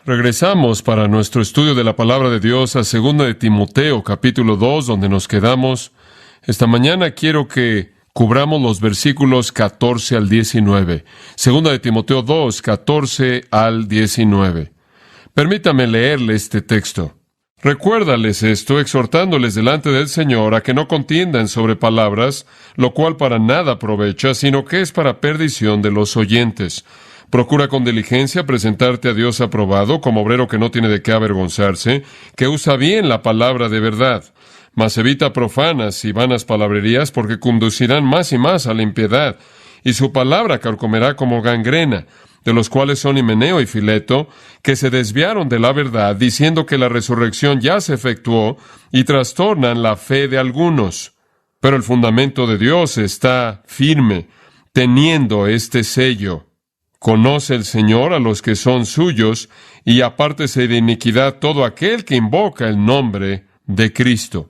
Regresamos para nuestro estudio de la Palabra de Dios a 2 de Timoteo, capítulo 2, donde nos quedamos. Esta mañana quiero que cubramos los versículos 14 al 19. 2 de Timoteo 2, 14 al 19. Permítame leerle este texto. Recuérdales esto, exhortándoles delante del Señor a que no contiendan sobre palabras, lo cual para nada aprovecha, sino que es para perdición de los oyentes. Procura con diligencia presentarte a Dios aprobado, como obrero que no tiene de qué avergonzarse, que usa bien la palabra de verdad. Mas evita profanas y vanas palabrerías, porque conducirán más y más a la impiedad, y su palabra carcomerá como gangrena, de los cuales son Himeneo y Fileto, que se desviaron de la verdad, diciendo que la resurrección ya se efectuó, y trastornan la fe de algunos. Pero el fundamento de Dios está firme, teniendo este sello: conoce el Señor a los que son suyos, y apártese de iniquidad todo aquel que invoca el nombre de Cristo.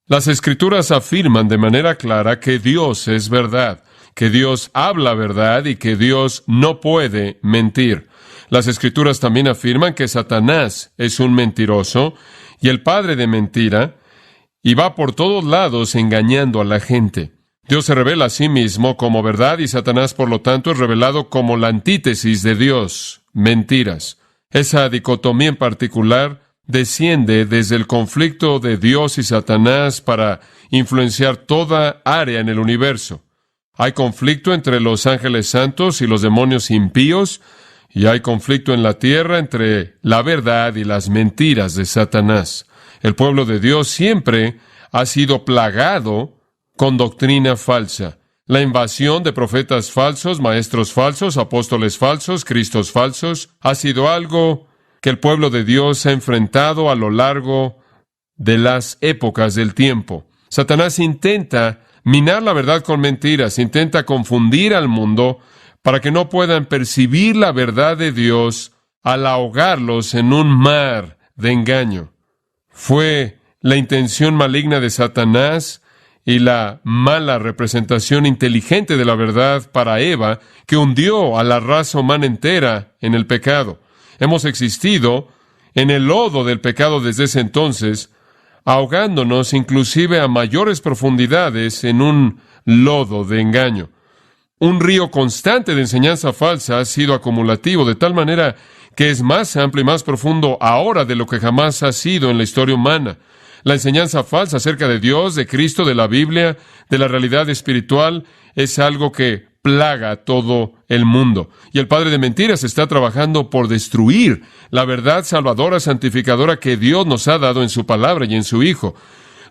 Las Escrituras afirman de manera clara que Dios es verdad, que Dios habla verdad y que Dios no puede mentir. Las Escrituras también afirman que Satanás es un mentiroso y el padre de mentira, y va por todos lados engañando a la gente. Dios se revela a sí mismo como verdad y Satanás, por lo tanto, es revelado como la antítesis de Dios, mentiras. Esa dicotomía en particular desciende desde el conflicto de Dios y Satanás para influenciar toda área en el universo. Hay conflicto entre los ángeles santos y los demonios impíos, y hay conflicto en la tierra entre la verdad y las mentiras de Satanás. El pueblo de Dios siempre ha sido plagado con doctrina falsa. La invasión de profetas falsos, maestros falsos, apóstoles falsos, cristos falsos, ha sido algo que el pueblo de Dios ha enfrentado a lo largo de las épocas del tiempo. Satanás intenta minar la verdad con mentiras, intenta confundir al mundo para que no puedan percibir la verdad de Dios al ahogarlos en un mar de engaño. Fue la intención maligna de Satanás y la mala representación inteligente de la verdad para Eva, que hundió a la raza humana entera en el pecado. Hemos existido en el lodo del pecado desde ese entonces, ahogándonos inclusive a mayores profundidades en un lodo de engaño. Un río constante de enseñanza falsa ha sido acumulativo, de tal manera que es más amplio y más profundo ahora de lo que jamás ha sido en la historia humana. La enseñanza falsa acerca de Dios, de Cristo, de la Biblia, de la realidad espiritual, es algo que plaga a todo el mundo. Y el padre de mentiras está trabajando por destruir la verdad salvadora, santificadora que Dios nos ha dado en su palabra y en su Hijo.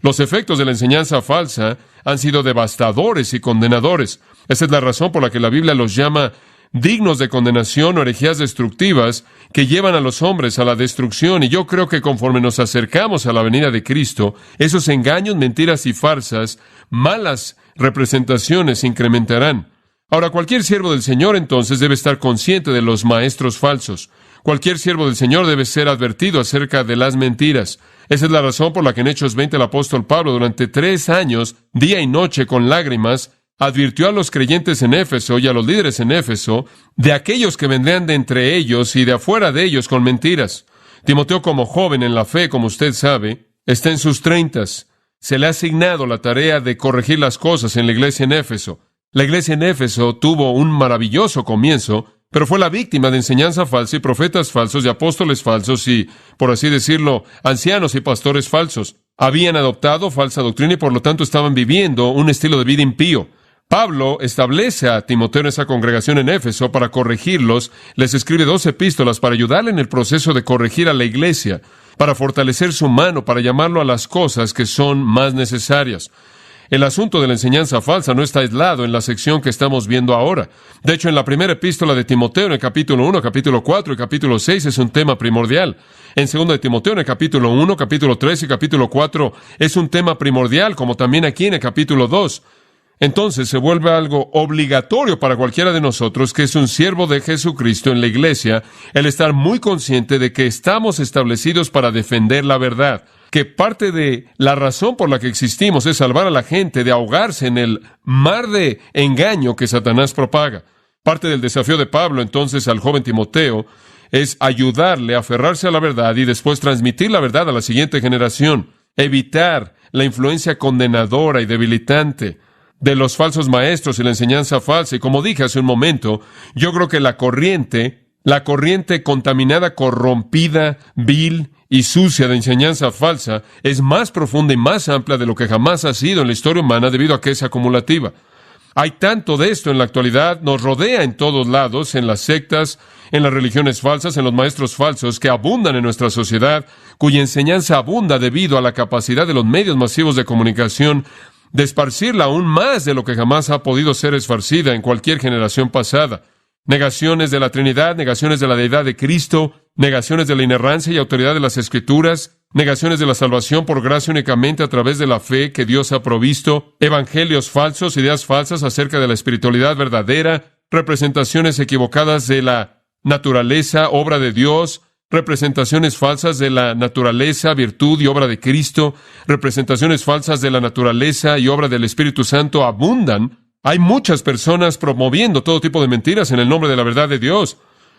Los efectos de la enseñanza falsa han sido devastadores y condenadores. Esa es la razón por la que la Biblia los llama dignos de condenación o herejías destructivas que llevan a los hombres a la destrucción. Y yo creo que conforme nos acercamos a la venida de Cristo, esos engaños, mentiras y farsas, malas representaciones se incrementarán. Ahora, cualquier siervo del Señor entonces debe estar consciente de los maestros falsos. Cualquier siervo del Señor debe ser advertido acerca de las mentiras. Esa es la razón por la que en Hechos 20 el apóstol Pablo, durante 3 años, día y noche con lágrimas, advirtió a los creyentes en Éfeso y a los líderes en Éfeso de aquellos que vendrían de entre ellos y de afuera de ellos con mentiras. Timoteo, como joven en la fe, como usted sabe, está en sus 30s. Se le ha asignado la tarea de corregir las cosas en la iglesia en Éfeso. La iglesia en Éfeso tuvo un maravilloso comienzo, pero fue la víctima de enseñanza falsa y profetas falsos y apóstoles falsos y, por así decirlo, ancianos y pastores falsos. Habían adoptado falsa doctrina y por lo tanto estaban viviendo un estilo de vida impío. Pablo establece a Timoteo en esa congregación en Éfeso para corregirlos. Les escribe 2 epístolas para ayudarle en el proceso de corregir a la iglesia, para fortalecer su mano, para llamarlo a las cosas que son más necesarias. El asunto de la enseñanza falsa no está aislado en la sección que estamos viendo ahora. De hecho, en la primera epístola de Timoteo, en el capítulo 1, capítulo 4 y capítulo 6, es un tema primordial. En 2 de Timoteo, en el capítulo 1, capítulo 3 y capítulo 4, es un tema primordial, como también aquí en el capítulo 2. Entonces se vuelve algo obligatorio para cualquiera de nosotros que es un siervo de Jesucristo en la iglesia, el estar muy consciente de que estamos establecidos para defender la verdad, que parte de la razón por la que existimos es salvar a la gente de ahogarse en el mar de engaño que Satanás propaga. Parte del desafío de Pablo entonces al joven Timoteo es ayudarle a aferrarse a la verdad y después transmitir la verdad a la siguiente generación. Evitar la influencia condenadora y debilitante de los falsos maestros y la enseñanza falsa. Y como dije hace un momento, yo creo que la corriente contaminada, corrompida, vil y sucia de enseñanza falsa es más profunda y más amplia de lo que jamás ha sido en la historia humana debido a que es acumulativa. Hay tanto de esto en la actualidad, nos rodea en todos lados, en las sectas, en las religiones falsas, en los maestros falsos que abundan en nuestra sociedad, cuya enseñanza abunda debido a la capacidad de los medios masivos de comunicación de esparcirla aún más de lo que jamás ha podido ser esparcida en cualquier generación pasada. Negaciones de la Trinidad, negaciones de la deidad de Cristo, negaciones de la inerrancia y autoridad de las Escrituras, negaciones de la salvación por gracia únicamente a través de la fe que Dios ha provisto, evangelios falsos, ideas falsas acerca de la espiritualidad verdadera, representaciones equivocadas de la naturaleza, obra de Dios, representaciones falsas de la naturaleza, virtud y obra de Cristo, representaciones falsas de la naturaleza y obra del Espíritu Santo abundan. Hay muchas personas promoviendo todo tipo de mentiras en el nombre de la verdad de Dios.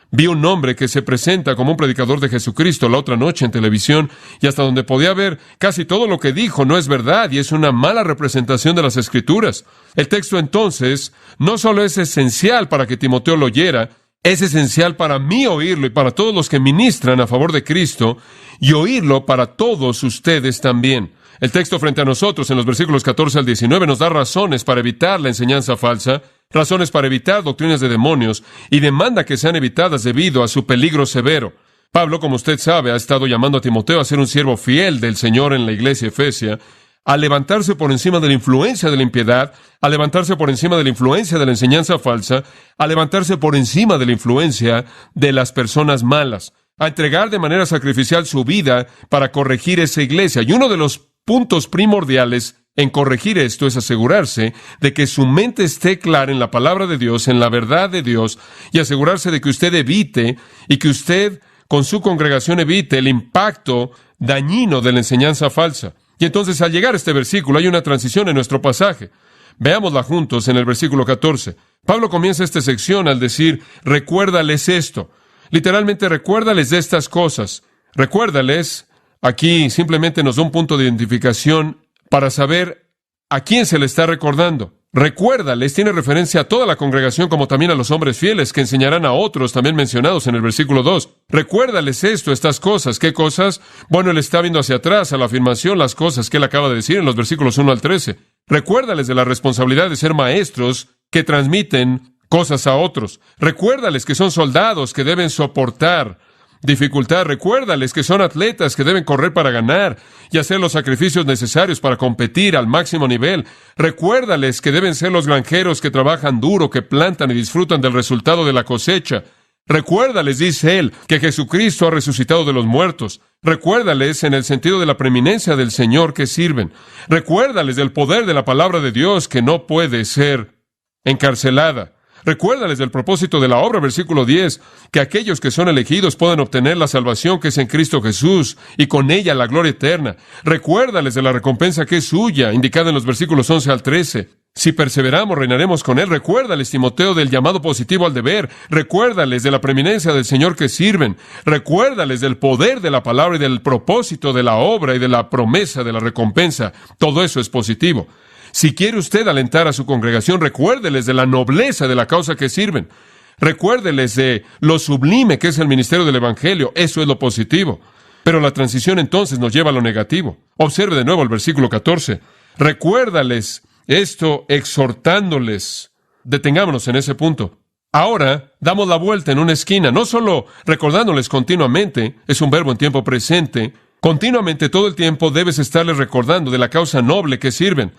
Vi un hombre que se presenta como un predicador de Jesucristo la otra noche en televisión y hasta donde podía ver, casi todo lo que dijo no es verdad y es una mala representación de las Escrituras. El texto entonces no solo es esencial para que Timoteo lo oyera, es esencial para mí oírlo y para todos los que ministran a favor de Cristo y oírlo para todos ustedes también. El texto frente a nosotros en los versículos 14 al 19 nos da razones para evitar la enseñanza falsa, razones para evitar doctrinas de demonios y demanda que sean evitadas debido a su peligro severo. Pablo, como usted sabe, ha estado llamando a Timoteo a ser un siervo fiel del Señor en la iglesia efesia, a levantarse por encima de la influencia de la impiedad, a levantarse por encima de la influencia de la enseñanza falsa, a levantarse por encima de la influencia de las personas malas, a entregar de manera sacrificial su vida para corregir esa iglesia. Y uno de los puntos primordiales en corregir esto es asegurarse de que su mente esté clara en la palabra de Dios, en la verdad de Dios, y asegurarse de que usted evite y que usted con su congregación evite el impacto dañino de la enseñanza falsa. Y entonces al llegar a este versículo hay una transición en nuestro pasaje. Veámosla juntos en el versículo 14. Pablo comienza esta sección al decir, recuérdales esto. Literalmente, recuérdales de estas cosas. Recuérdales. Aquí simplemente nos da un punto de identificación para saber a quién se le está recordando. Recuérdales tiene referencia a toda la congregación como también a los hombres fieles que enseñarán a otros, también mencionados en el versículo 2. Recuérdales estas cosas. ¿Qué cosas? Bueno, él está viendo hacia atrás a la afirmación, las cosas que él acaba de decir en los versículos 1 al 13. Recuérdales de la responsabilidad de ser maestros que transmiten cosas a otros. Recuérdales que son soldados que deben soportar dificultad. Recuérdales que son atletas que deben correr para ganar y hacer los sacrificios necesarios para competir al máximo nivel. Recuérdales que deben ser los granjeros que trabajan duro, que plantan y disfrutan del resultado de la cosecha. Recuérdales, dice él, que Jesucristo ha resucitado de los muertos. Recuérdales en el sentido de la preeminencia del Señor que sirven. Recuérdales del poder de la palabra de Dios que no puede ser encarcelada. Recuérdales del propósito de la obra, versículo 10, que aquellos que son elegidos puedan obtener la salvación que es en Cristo Jesús y con ella la gloria eterna. Recuérdales de la recompensa que es suya, indicada en los versículos 11 al 13. Si perseveramos, reinaremos con Él. Recuérdales, Timoteo, del llamado positivo al deber. Recuérdales de la preeminencia del Señor que sirven. Recuérdales del poder de la palabra y del propósito de la obra y de la promesa de la recompensa. Todo eso es positivo. Si quiere usted alentar a su congregación, recuérdeles de la nobleza de la causa que sirven. Recuérdeles de lo sublime que es el ministerio del Evangelio. Eso es lo positivo. Pero la transición entonces nos lleva a lo negativo. Observe de nuevo el versículo 14. Recuérdales esto exhortándoles. Detengámonos en ese punto. Ahora damos la vuelta en una esquina, no solo recordándoles continuamente, es un verbo en tiempo presente. Continuamente, todo el tiempo, debes estarles recordando de la causa noble que sirven.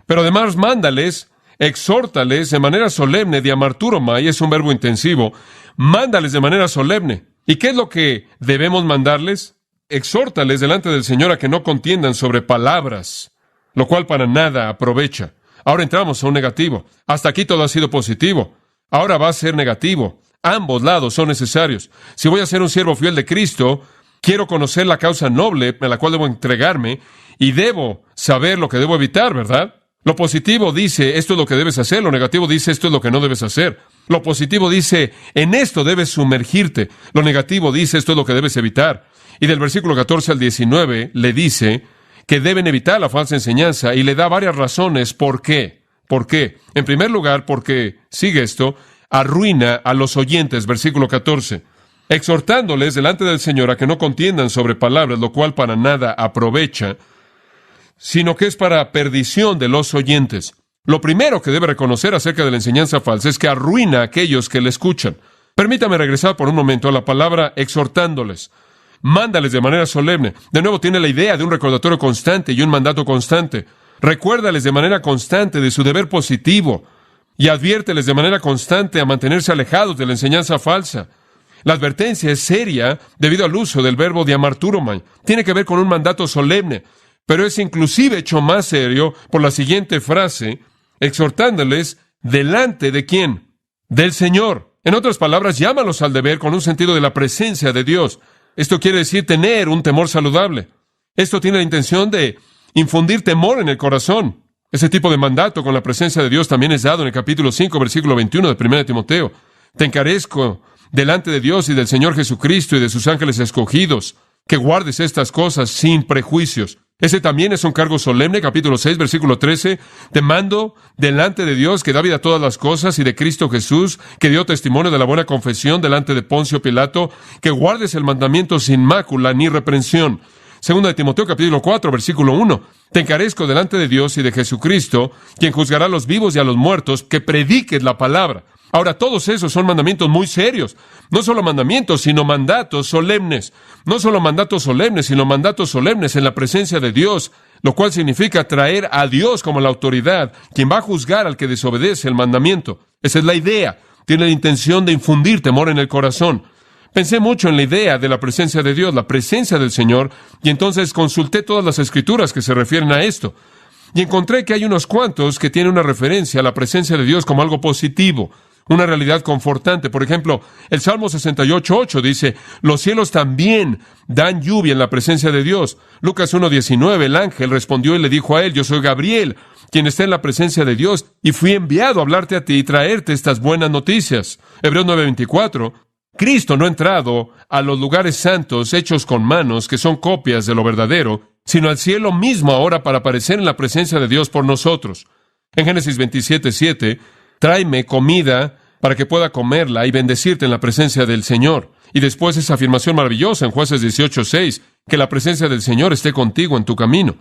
Pero además, mándales, exhórtales de manera solemne, diamarturomai, es un verbo intensivo, mándales de manera solemne. ¿Y qué es lo que debemos mandarles? Exhórtales delante del Señor a que no contiendan sobre palabras, lo cual para nada aprovecha. Ahora entramos a un negativo. Hasta aquí todo ha sido positivo. Ahora va a ser negativo. Ambos lados son necesarios. Si voy a ser un siervo fiel de Cristo, quiero conocer la causa noble a la cual debo entregarme y debo saber lo que debo evitar, ¿verdad? Lo positivo dice, esto es lo que debes hacer. Lo negativo dice, esto es lo que no debes hacer. Lo positivo dice, en esto debes sumergirte. Lo negativo dice, esto es lo que debes evitar. Y del versículo 14 al 19 le dice que deben evitar la falsa enseñanza y le da varias razones por qué. ¿Por qué? En primer lugar, porque, sigue esto, arruina a los oyentes, versículo 14, exhortándoles delante del Señor a que no contiendan sobre palabras, lo cual para nada aprovecha, sino que es para perdición de los oyentes. Lo primero que debe reconocer acerca de la enseñanza falsa es que arruina a aquellos que le escuchan. Permítame regresar por un momento a la palabra exhortándoles. Mándales de manera solemne. De nuevo tiene la idea de un recordatorio constante y un mandato constante. Recuérdales de manera constante de su deber positivo y adviérteles de manera constante a mantenerse alejados de la enseñanza falsa. La advertencia es seria debido al uso del verbo diamarturomai. Tiene que ver con un mandato solemne, pero es inclusive hecho más serio por la siguiente frase, exhortándoles delante de ¿quién? Del Señor. En otras palabras, llámalos al deber con un sentido de la presencia de Dios. Esto quiere decir tener un temor saludable. Esto tiene la intención de infundir temor en el corazón. Ese tipo de mandato con la presencia de Dios también es dado en el capítulo 5, versículo 21 de 1 Timoteo. Te encarezco delante de Dios y del Señor Jesucristo y de sus ángeles escogidos, que guardes estas cosas sin prejuicios. Ese también es un cargo solemne, capítulo 6, versículo 13. Te mando delante de Dios, que da vida a todas las cosas, y de Cristo Jesús, que dio testimonio de la buena confesión delante de Poncio Pilato, que guardes el mandamiento sin mácula ni reprensión. Segunda de Timoteo, capítulo 4, versículo 1. Te encarezco delante de Dios y de Jesucristo, quien juzgará a los vivos y a los muertos, que prediques la palabra. Ahora, todos esos son mandamientos muy serios. No solo mandamientos, sino mandatos solemnes. No solo mandatos solemnes, sino mandatos solemnes en la presencia de Dios, lo cual significa traer a Dios como la autoridad, quien va a juzgar al que desobedece el mandamiento. Esa es la idea. Tiene la intención de infundir temor en el corazón. Pensé mucho en la idea de la presencia de Dios, la presencia del Señor, y entonces consulté todas las escrituras que se refieren a esto. Y encontré que hay unos cuantos que tienen una referencia a la presencia de Dios como algo positivo, una realidad confortante. Por ejemplo, el Salmo 68:8 dice, los cielos también dan lluvia en la presencia de Dios. Lucas 1:19, el ángel respondió y le dijo a él, yo soy Gabriel, quien está en la presencia de Dios, y fui enviado a hablarte a ti y traerte estas buenas noticias. Hebreos 9:24, Cristo no ha entrado a los lugares santos hechos con manos, que son copias de lo verdadero, sino al cielo mismo ahora para aparecer en la presencia de Dios por nosotros. En Génesis 27:7, tráeme comida para que pueda comerla y bendecirte en la presencia del Señor. Y después esa afirmación maravillosa en Jueces 18:6, que la presencia del Señor esté contigo en tu camino.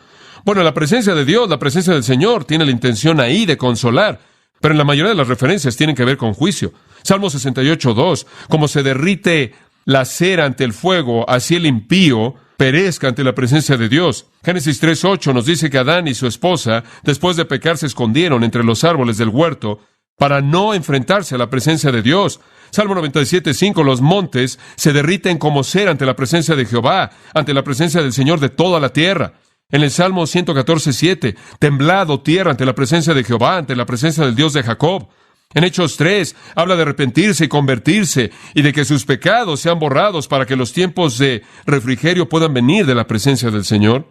Bueno, la presencia de Dios, la presencia del Señor, tiene la intención ahí de consolar, pero en la mayoría de las referencias tienen que ver con juicio. Salmo 68:2, como se derrite la cera ante el fuego, así el impío perezca ante la presencia de Dios. Génesis 3:8 nos dice que Adán y su esposa, después de pecar, se escondieron entre los árboles del huerto para no enfrentarse a la presencia de Dios. Salmo 97:5, los montes se derriten como cera ante la presencia de Jehová, ante la presencia del Señor de toda la tierra. En el Salmo 114:7, temblado tierra ante la presencia de Jehová, ante la presencia del Dios de Jacob. En Hechos 3, habla de arrepentirse y convertirse, y de que sus pecados sean borrados para que los tiempos de refrigerio puedan venir de la presencia del Señor.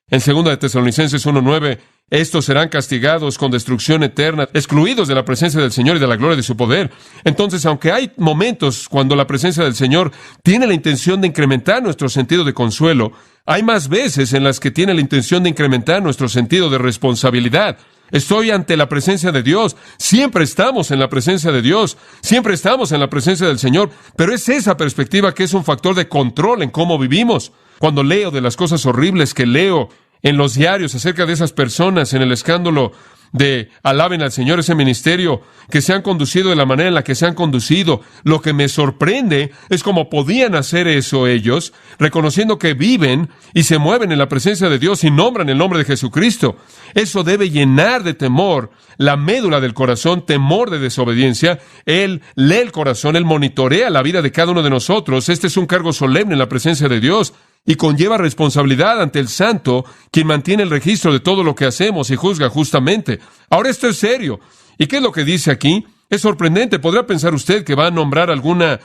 En 2 de Tesalonicenses 1:9, estos serán castigados con destrucción eterna, excluidos de la presencia del Señor y de la gloria de su poder. Entonces, aunque hay momentos cuando la presencia del Señor tiene la intención de incrementar nuestro sentido de consuelo, hay más veces en las que tiene la intención de incrementar nuestro sentido de responsabilidad. Estoy ante la presencia de Dios. Siempre estamos en la presencia de Dios. Siempre estamos en la presencia del Señor. Pero es esa perspectiva que es un factor de control en cómo vivimos. Cuando leo de las cosas horribles que leo en los diarios acerca de esas personas en el escándalo de alaben al Señor, ese ministerio, que se han conducido de la manera en la que se han conducido, lo que me sorprende es cómo podían hacer eso ellos, reconociendo que viven y se mueven en la presencia de Dios y nombran el nombre de Jesucristo. Eso debe llenar de temor la médula del corazón, temor de desobediencia. Él lee el corazón, Él monitorea la vida de cada uno de nosotros. Este es un cargo solemne en la presencia de Dios y conlleva responsabilidad ante el Santo, quien mantiene el registro de todo lo que hacemos y juzga justamente. Ahora, esto es serio. ¿Y qué es lo que dice aquí? Es sorprendente. ¿Podrá pensar usted que va a nombrar alguna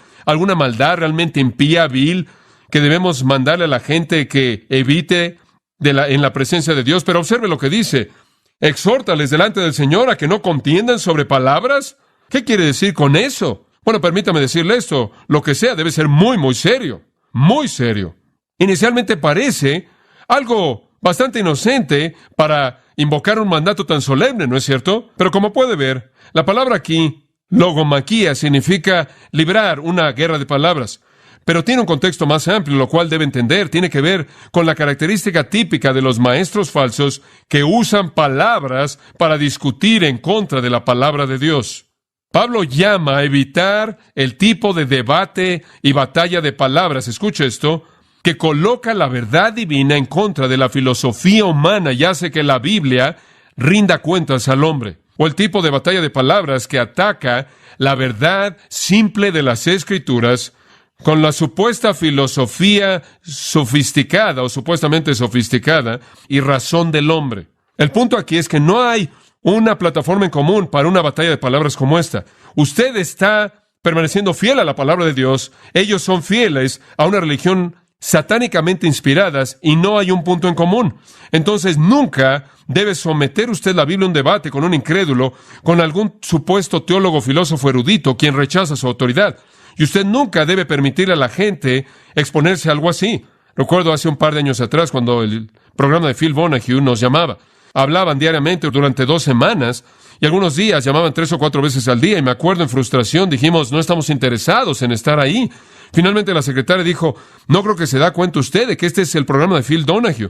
maldad realmente impía, vil, que debemos mandarle a la gente que evite en la presencia de Dios? Pero observe lo que dice. Exhórtales delante del Señor a que no contiendan sobre palabras. ¿Qué quiere decir con eso? Bueno, permítame decirle esto. Lo que sea debe ser muy, muy serio. Muy serio. Inicialmente parece algo bastante inocente para invocar un mandato tan solemne, ¿no es cierto? Pero como puede ver, la palabra aquí, logomaquía, significa librar una guerra de palabras. Pero tiene un contexto más amplio, lo cual debe entender. Tiene que ver con la característica típica de los maestros falsos que usan palabras para discutir en contra de la palabra de Dios. Pablo llama a evitar el tipo de debate y batalla de palabras, escuche esto, que coloca la verdad divina en contra de la filosofía humana y hace que la Biblia rinda cuentas al hombre. O el tipo de batalla de palabras que ataca la verdad simple de las Escrituras con la supuesta filosofía sofisticada o supuestamente sofisticada y razón del hombre. El punto aquí es que no hay una plataforma en común para una batalla de palabras como esta. Usted está permaneciendo fiel a la palabra de Dios. Ellos son fieles a una religión satánicamente inspiradas y no hay un punto en común. Entonces nunca debe someter usted la Biblia a un debate con un incrédulo, con algún supuesto teólogo, filósofo erudito, quien rechaza su autoridad. Y usted nunca debe permitirle a la gente exponerse a algo así. Recuerdo hace un par de años atrás, cuando el programa de Phil Donahue nos llamaba. Hablaban diariamente durante 2 semanas, y algunos días llamaban 3 o 4 veces al día, y me acuerdo en frustración, dijimos, no estamos interesados en estar ahí. Finalmente la secretaria dijo, no creo que se da cuenta usted de que este es el programa de Phil Donahue.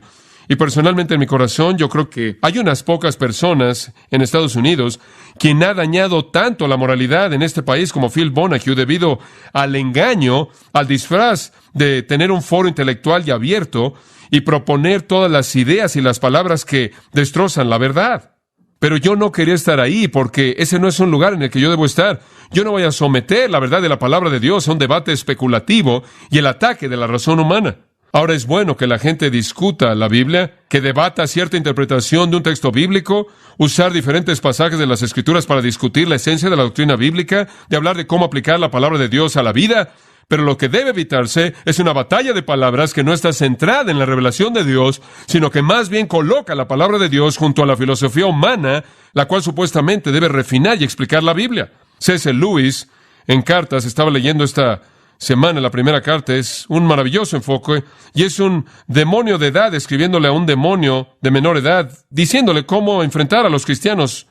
Y personalmente en mi corazón yo creo que hay unas pocas personas en Estados Unidos quien ha dañado tanto la moralidad en este país como Phil Donahue debido al engaño, al disfraz de tener un foro intelectual y abierto y proponer todas las ideas y las palabras que destrozan la verdad. Pero yo no quería estar ahí porque ese no es un lugar en el que yo debo estar. Yo no voy a someter la verdad de la palabra de Dios a un debate especulativo y el ataque de la razón humana. Ahora es bueno que la gente discuta la Biblia, que debata cierta interpretación de un texto bíblico, usar diferentes pasajes de las Escrituras para discutir la esencia de la doctrina bíblica, de hablar de cómo aplicar la palabra de Dios a la vida. Pero lo que debe evitarse es una batalla de palabras que no está centrada en la revelación de Dios, sino que más bien coloca la palabra de Dios junto a la filosofía humana, la cual supuestamente debe refinar y explicar la Biblia. C.S. Lewis, en cartas, estaba leyendo esta semana, la primera carta, es un maravilloso enfoque, y es un demonio de edad escribiéndole a un demonio de menor edad, diciéndole cómo enfrentar a los cristianos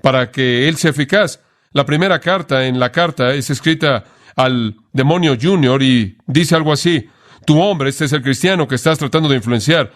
para que él sea eficaz. La primera carta en la carta es escrita al demonio junior y dice algo así: tu hombre, este es el cristiano que estás tratando de influenciar,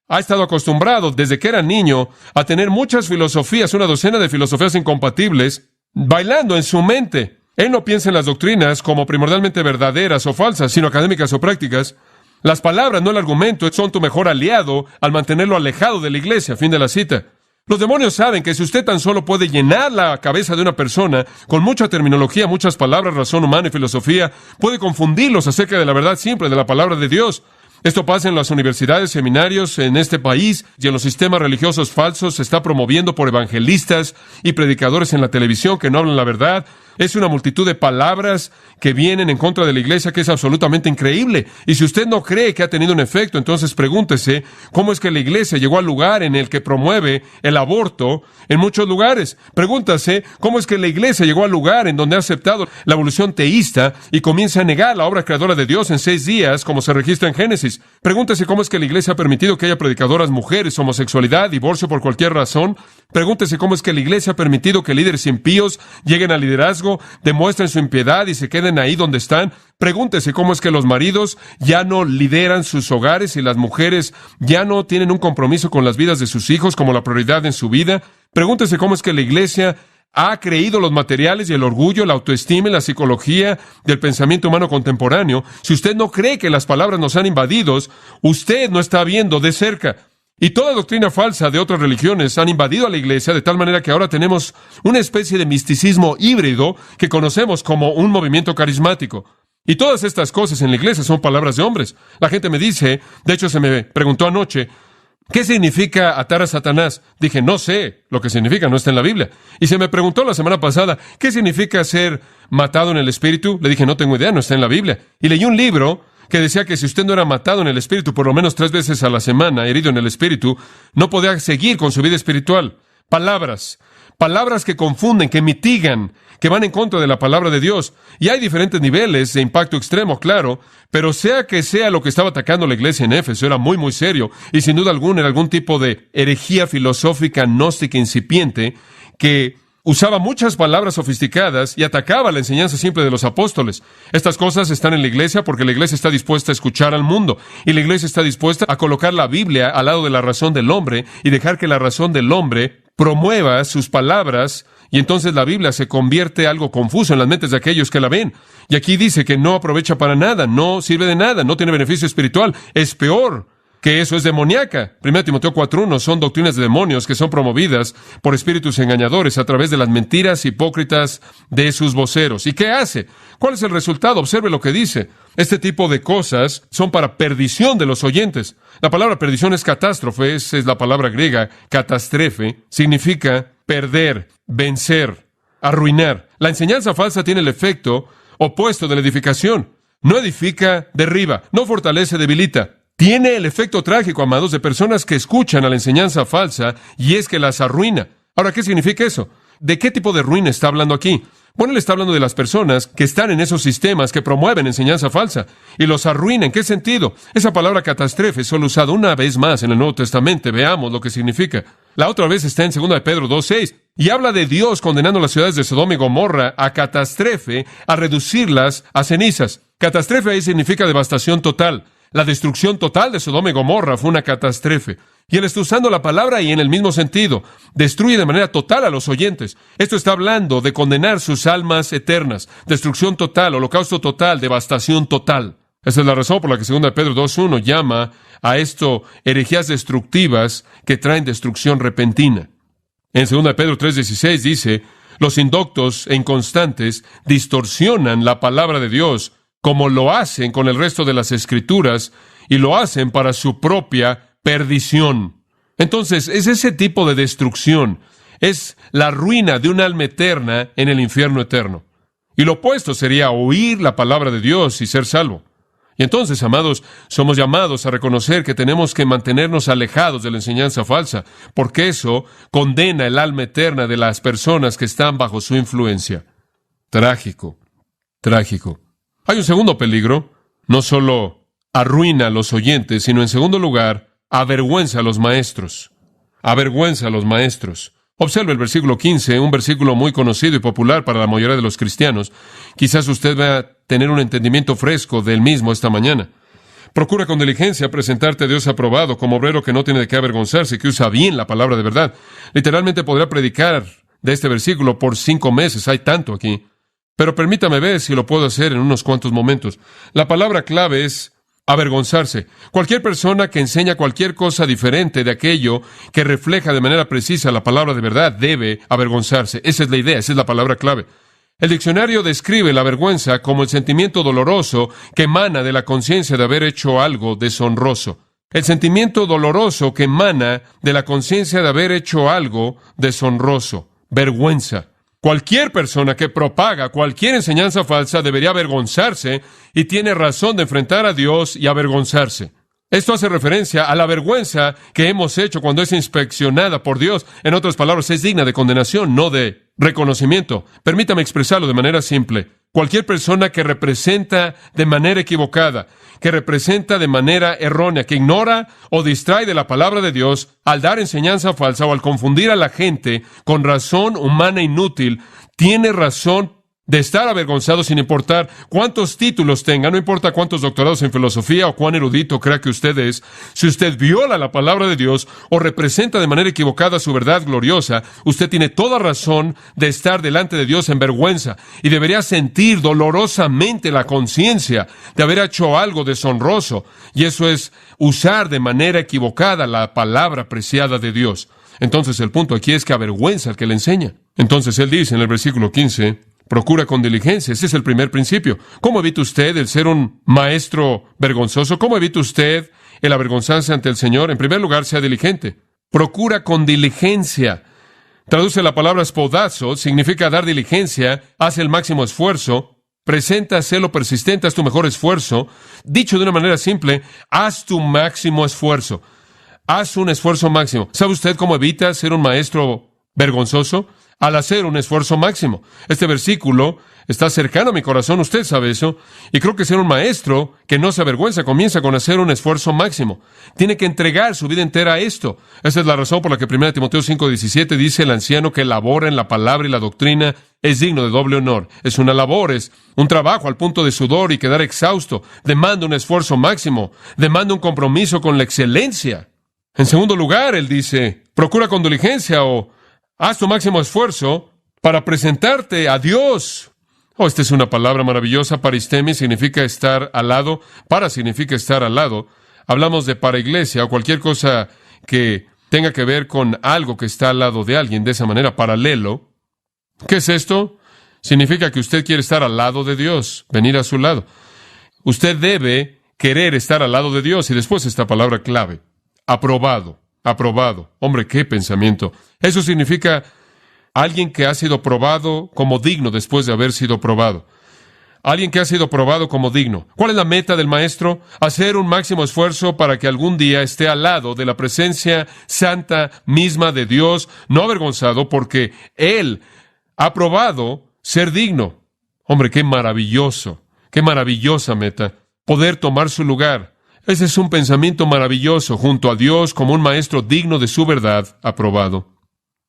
ha estado acostumbrado desde que era niño a tener muchas filosofías, una docena de filosofías incompatibles, bailando en su mente. Él no piensa en las doctrinas como primordialmente verdaderas o falsas, sino académicas o prácticas. Las palabras, no el argumento, son tu mejor aliado al mantenerlo alejado de la iglesia. Fin de la cita. Los demonios saben que si usted tan solo puede llenar la cabeza de una persona con mucha terminología, muchas palabras, razón humana y filosofía, puede confundirlos acerca de la verdad simple de la palabra de Dios. Esto pasa en las universidades, seminarios en este país y en los sistemas religiosos falsos. Se está promoviendo por evangelistas y predicadores en la televisión que no hablan la verdad. Es una multitud de palabras que vienen en contra de la iglesia que es absolutamente increíble. Y si usted no cree que ha tenido un efecto, entonces pregúntese cómo es que la iglesia llegó al lugar en el que promueve el aborto en muchos lugares. Pregúntase cómo es que la iglesia llegó al lugar en donde ha aceptado la evolución teísta y comienza a negar la obra creadora de Dios en 6 días, como se registra en Génesis. Pregúntese cómo es que la iglesia ha permitido que haya predicadoras mujeres, homosexualidad, divorcio por cualquier razón. Pregúntese cómo es que la iglesia ha permitido que líderes impíos lleguen al liderazgo, demuestren su impiedad y se queden ahí donde están. Pregúntese cómo es que los maridos ya no lideran sus hogares y las mujeres ya no tienen un compromiso con las vidas de sus hijos como la prioridad en su vida. Pregúntese cómo es que la iglesia ha creído los materiales y el orgullo, la autoestima y la psicología del pensamiento humano contemporáneo. Si usted no cree que las palabras nos han invadido, usted no está viendo de cerca. Y toda doctrina falsa de otras religiones han invadido a la iglesia de tal manera que ahora tenemos una especie de misticismo híbrido que conocemos como un movimiento carismático. Y todas estas cosas en la iglesia son palabras de hombres. La gente me dice, de hecho se me preguntó anoche, ¿qué significa atar a Satanás? Dije, no sé lo que significa, no está en la Biblia. Y se me preguntó la semana pasada, ¿qué significa ser matado en el espíritu? Le dije, no tengo idea, no está en la Biblia. Y leí un libro que decía que si usted no era matado en el espíritu por lo menos 3 veces a la semana, herido en el espíritu, no podía seguir con su vida espiritual. Palabras que confunden, que mitigan, que van en contra de la palabra de Dios. Y hay diferentes niveles de impacto extremo, claro, pero sea que sea lo que estaba atacando la iglesia en Éfeso, era muy, muy serio, y sin duda alguna era algún tipo de herejía filosófica gnóstica incipiente que usaba muchas palabras sofisticadas y atacaba la enseñanza simple de los apóstoles. Estas cosas están en la iglesia porque la iglesia está dispuesta a escuchar al mundo, y la iglesia está dispuesta a colocar la Biblia al lado de la razón del hombre y dejar que la razón del hombre promueva sus palabras, y entonces la Biblia se convierte en algo confuso en las mentes de aquellos que la ven. Y aquí dice que no aprovecha para nada, no sirve de nada, no tiene beneficio espiritual, es peor que eso, es demoníaca. 1 Timoteo 4:1 son doctrinas de demonios que son promovidas por espíritus engañadores a través de las mentiras hipócritas de sus voceros. ¿Y qué hace? ¿Cuál es el resultado? Observe lo que dice. Este tipo de cosas son para perdición de los oyentes. La palabra perdición es catástrofe, esa es la palabra griega, catastrefe, significa perder, vencer, arruinar. La enseñanza falsa tiene el efecto opuesto de la edificación. No edifica, derriba, no fortalece, debilita. Tiene el efecto trágico, amados, de personas que escuchan a la enseñanza falsa, y es que las arruina. Ahora, ¿qué significa eso? ¿De qué tipo de ruina está hablando aquí? Bueno, él está hablando de las personas que están en esos sistemas que promueven enseñanza falsa y los arruina. ¿En qué sentido? Esa palabra catástrofe es solo usada una vez más en el Nuevo Testamento. Veamos lo que significa. La otra vez está en 2 de Pedro 2:6 y habla de Dios condenando las ciudades de Sodoma y Gomorra a catástrofe, a reducirlas a cenizas. Catástrofe ahí significa devastación total. La destrucción total de Sodoma y Gomorra fue una catástrofe. Y él está usando la palabra y en el mismo sentido. Destruye de manera total a los oyentes. Esto está hablando de condenar sus almas eternas. Destrucción total, holocausto total, devastación total. Esa es la razón por la que 2 de Pedro 2:1 llama a esto herejías destructivas que traen destrucción repentina. En 2 de Pedro 3:16 dice, los indoctos e inconstantes distorsionan la palabra de Dios como lo hacen con el resto de las Escrituras, y lo hacen para su propia perdición. Entonces, es ese tipo de destrucción, es la ruina de un alma eterna en el infierno eterno. Y lo opuesto sería oír la palabra de Dios y ser salvo. Y entonces, amados, somos llamados a reconocer que tenemos que mantenernos alejados de la enseñanza falsa, porque eso condena el alma eterna de las personas que están bajo su influencia. Trágico, trágico. Hay un segundo peligro. No solo arruina a los oyentes, sino en segundo lugar, avergüenza a los maestros. Avergüenza a los maestros. Observe el versículo 15, un versículo muy conocido y popular para la mayoría de los cristianos. Quizás usted va a tener un entendimiento fresco del mismo esta mañana. Procura con diligencia presentarte a Dios aprobado como obrero que no tiene de qué avergonzarse, que usa bien la palabra de verdad. Literalmente podría predicar de este versículo por 5 meses. Hay tanto aquí. Pero permítame ver si lo puedo hacer en unos cuantos momentos. La palabra clave es avergonzarse. Cualquier persona que enseña cualquier cosa diferente de aquello que refleja de manera precisa la palabra de verdad debe avergonzarse. Esa es la idea, esa es la palabra clave. El diccionario describe la vergüenza como el sentimiento doloroso que emana de la conciencia de haber hecho algo deshonroso. El sentimiento doloroso que emana de la conciencia de haber hecho algo deshonroso. Vergüenza. Cualquier persona que propaga cualquier enseñanza falsa debería avergonzarse y tiene razón de enfrentar a Dios y avergonzarse. Esto hace referencia a la vergüenza que hemos hecho cuando es inspeccionada por Dios. En otras palabras, es digna de condenación, no de reconocimiento. Permítame expresarlo de manera simple. Cualquier persona que representa de manera equivocada, que representa de manera errónea, que ignora o distrae de la palabra de Dios al dar enseñanza falsa o al confundir a la gente con razón humana inútil, tiene razón de estar avergonzado sin importar cuántos títulos tenga, no importa cuántos doctorados en filosofía o cuán erudito crea que usted es. Si usted viola la palabra de Dios o representa de manera equivocada su verdad gloriosa, usted tiene toda razón de estar delante de Dios en vergüenza y debería sentir dolorosamente la conciencia de haber hecho algo deshonroso, y eso es usar de manera equivocada la palabra preciada de Dios. Entonces el punto aquí es que avergüenza al que le enseña. Entonces él dice en el versículo 15, procura con diligencia. Ese es el primer principio. ¿Cómo evita usted el ser un maestro vergonzoso? ¿Cómo evita usted el avergonzarse ante el Señor? En primer lugar, sea diligente. Procura con diligencia. Traduce la palabra spodazo, significa dar diligencia, haz el máximo esfuerzo, presenta celo persistente, haz tu mejor esfuerzo. Dicho de una manera simple, haz tu máximo esfuerzo. Haz un esfuerzo máximo. ¿Sabe usted cómo evita ser un maestro vergonzoso? al hacer un esfuerzo máximo. Este versículo está cercano a mi corazón, usted sabe eso, y creo que ser un maestro que no se avergüenza comienza con hacer un esfuerzo máximo. Tiene que entregar su vida entera a esto. Esa es la razón por la que 1 Timoteo 5:17 dice: el anciano que labora en la palabra y la doctrina es digno de doble honor. Es una labor, es un trabajo al punto de sudor y quedar exhausto. Demanda un esfuerzo máximo, demanda un compromiso con la excelencia. En segundo lugar, él dice, procura con diligencia o haz tu máximo esfuerzo para presentarte a Dios. Esta es una palabra maravillosa. Paristemi significa estar al lado. Para significa estar al lado. Hablamos de para iglesia o cualquier cosa que tenga que ver con algo que está al lado de alguien, de esa manera, paralelo. ¿Qué es esto? Significa que usted quiere estar al lado de Dios, venir a su lado. Usted debe querer estar al lado de Dios. Y después esta palabra clave: aprobado, aprobado. Hombre, qué pensamiento. Eso significa alguien que ha sido probado como digno después de haber sido probado. Alguien que ha sido probado como digno. ¿Cuál es la meta del maestro? Hacer un máximo esfuerzo para que algún día esté al lado de la presencia santa misma de Dios, no avergonzado, porque Él ha probado ser digno. Hombre, qué maravilloso, qué maravillosa meta. Poder tomar su lugar. Ese es un pensamiento maravilloso, junto a Dios como un maestro digno de su verdad, aprobado.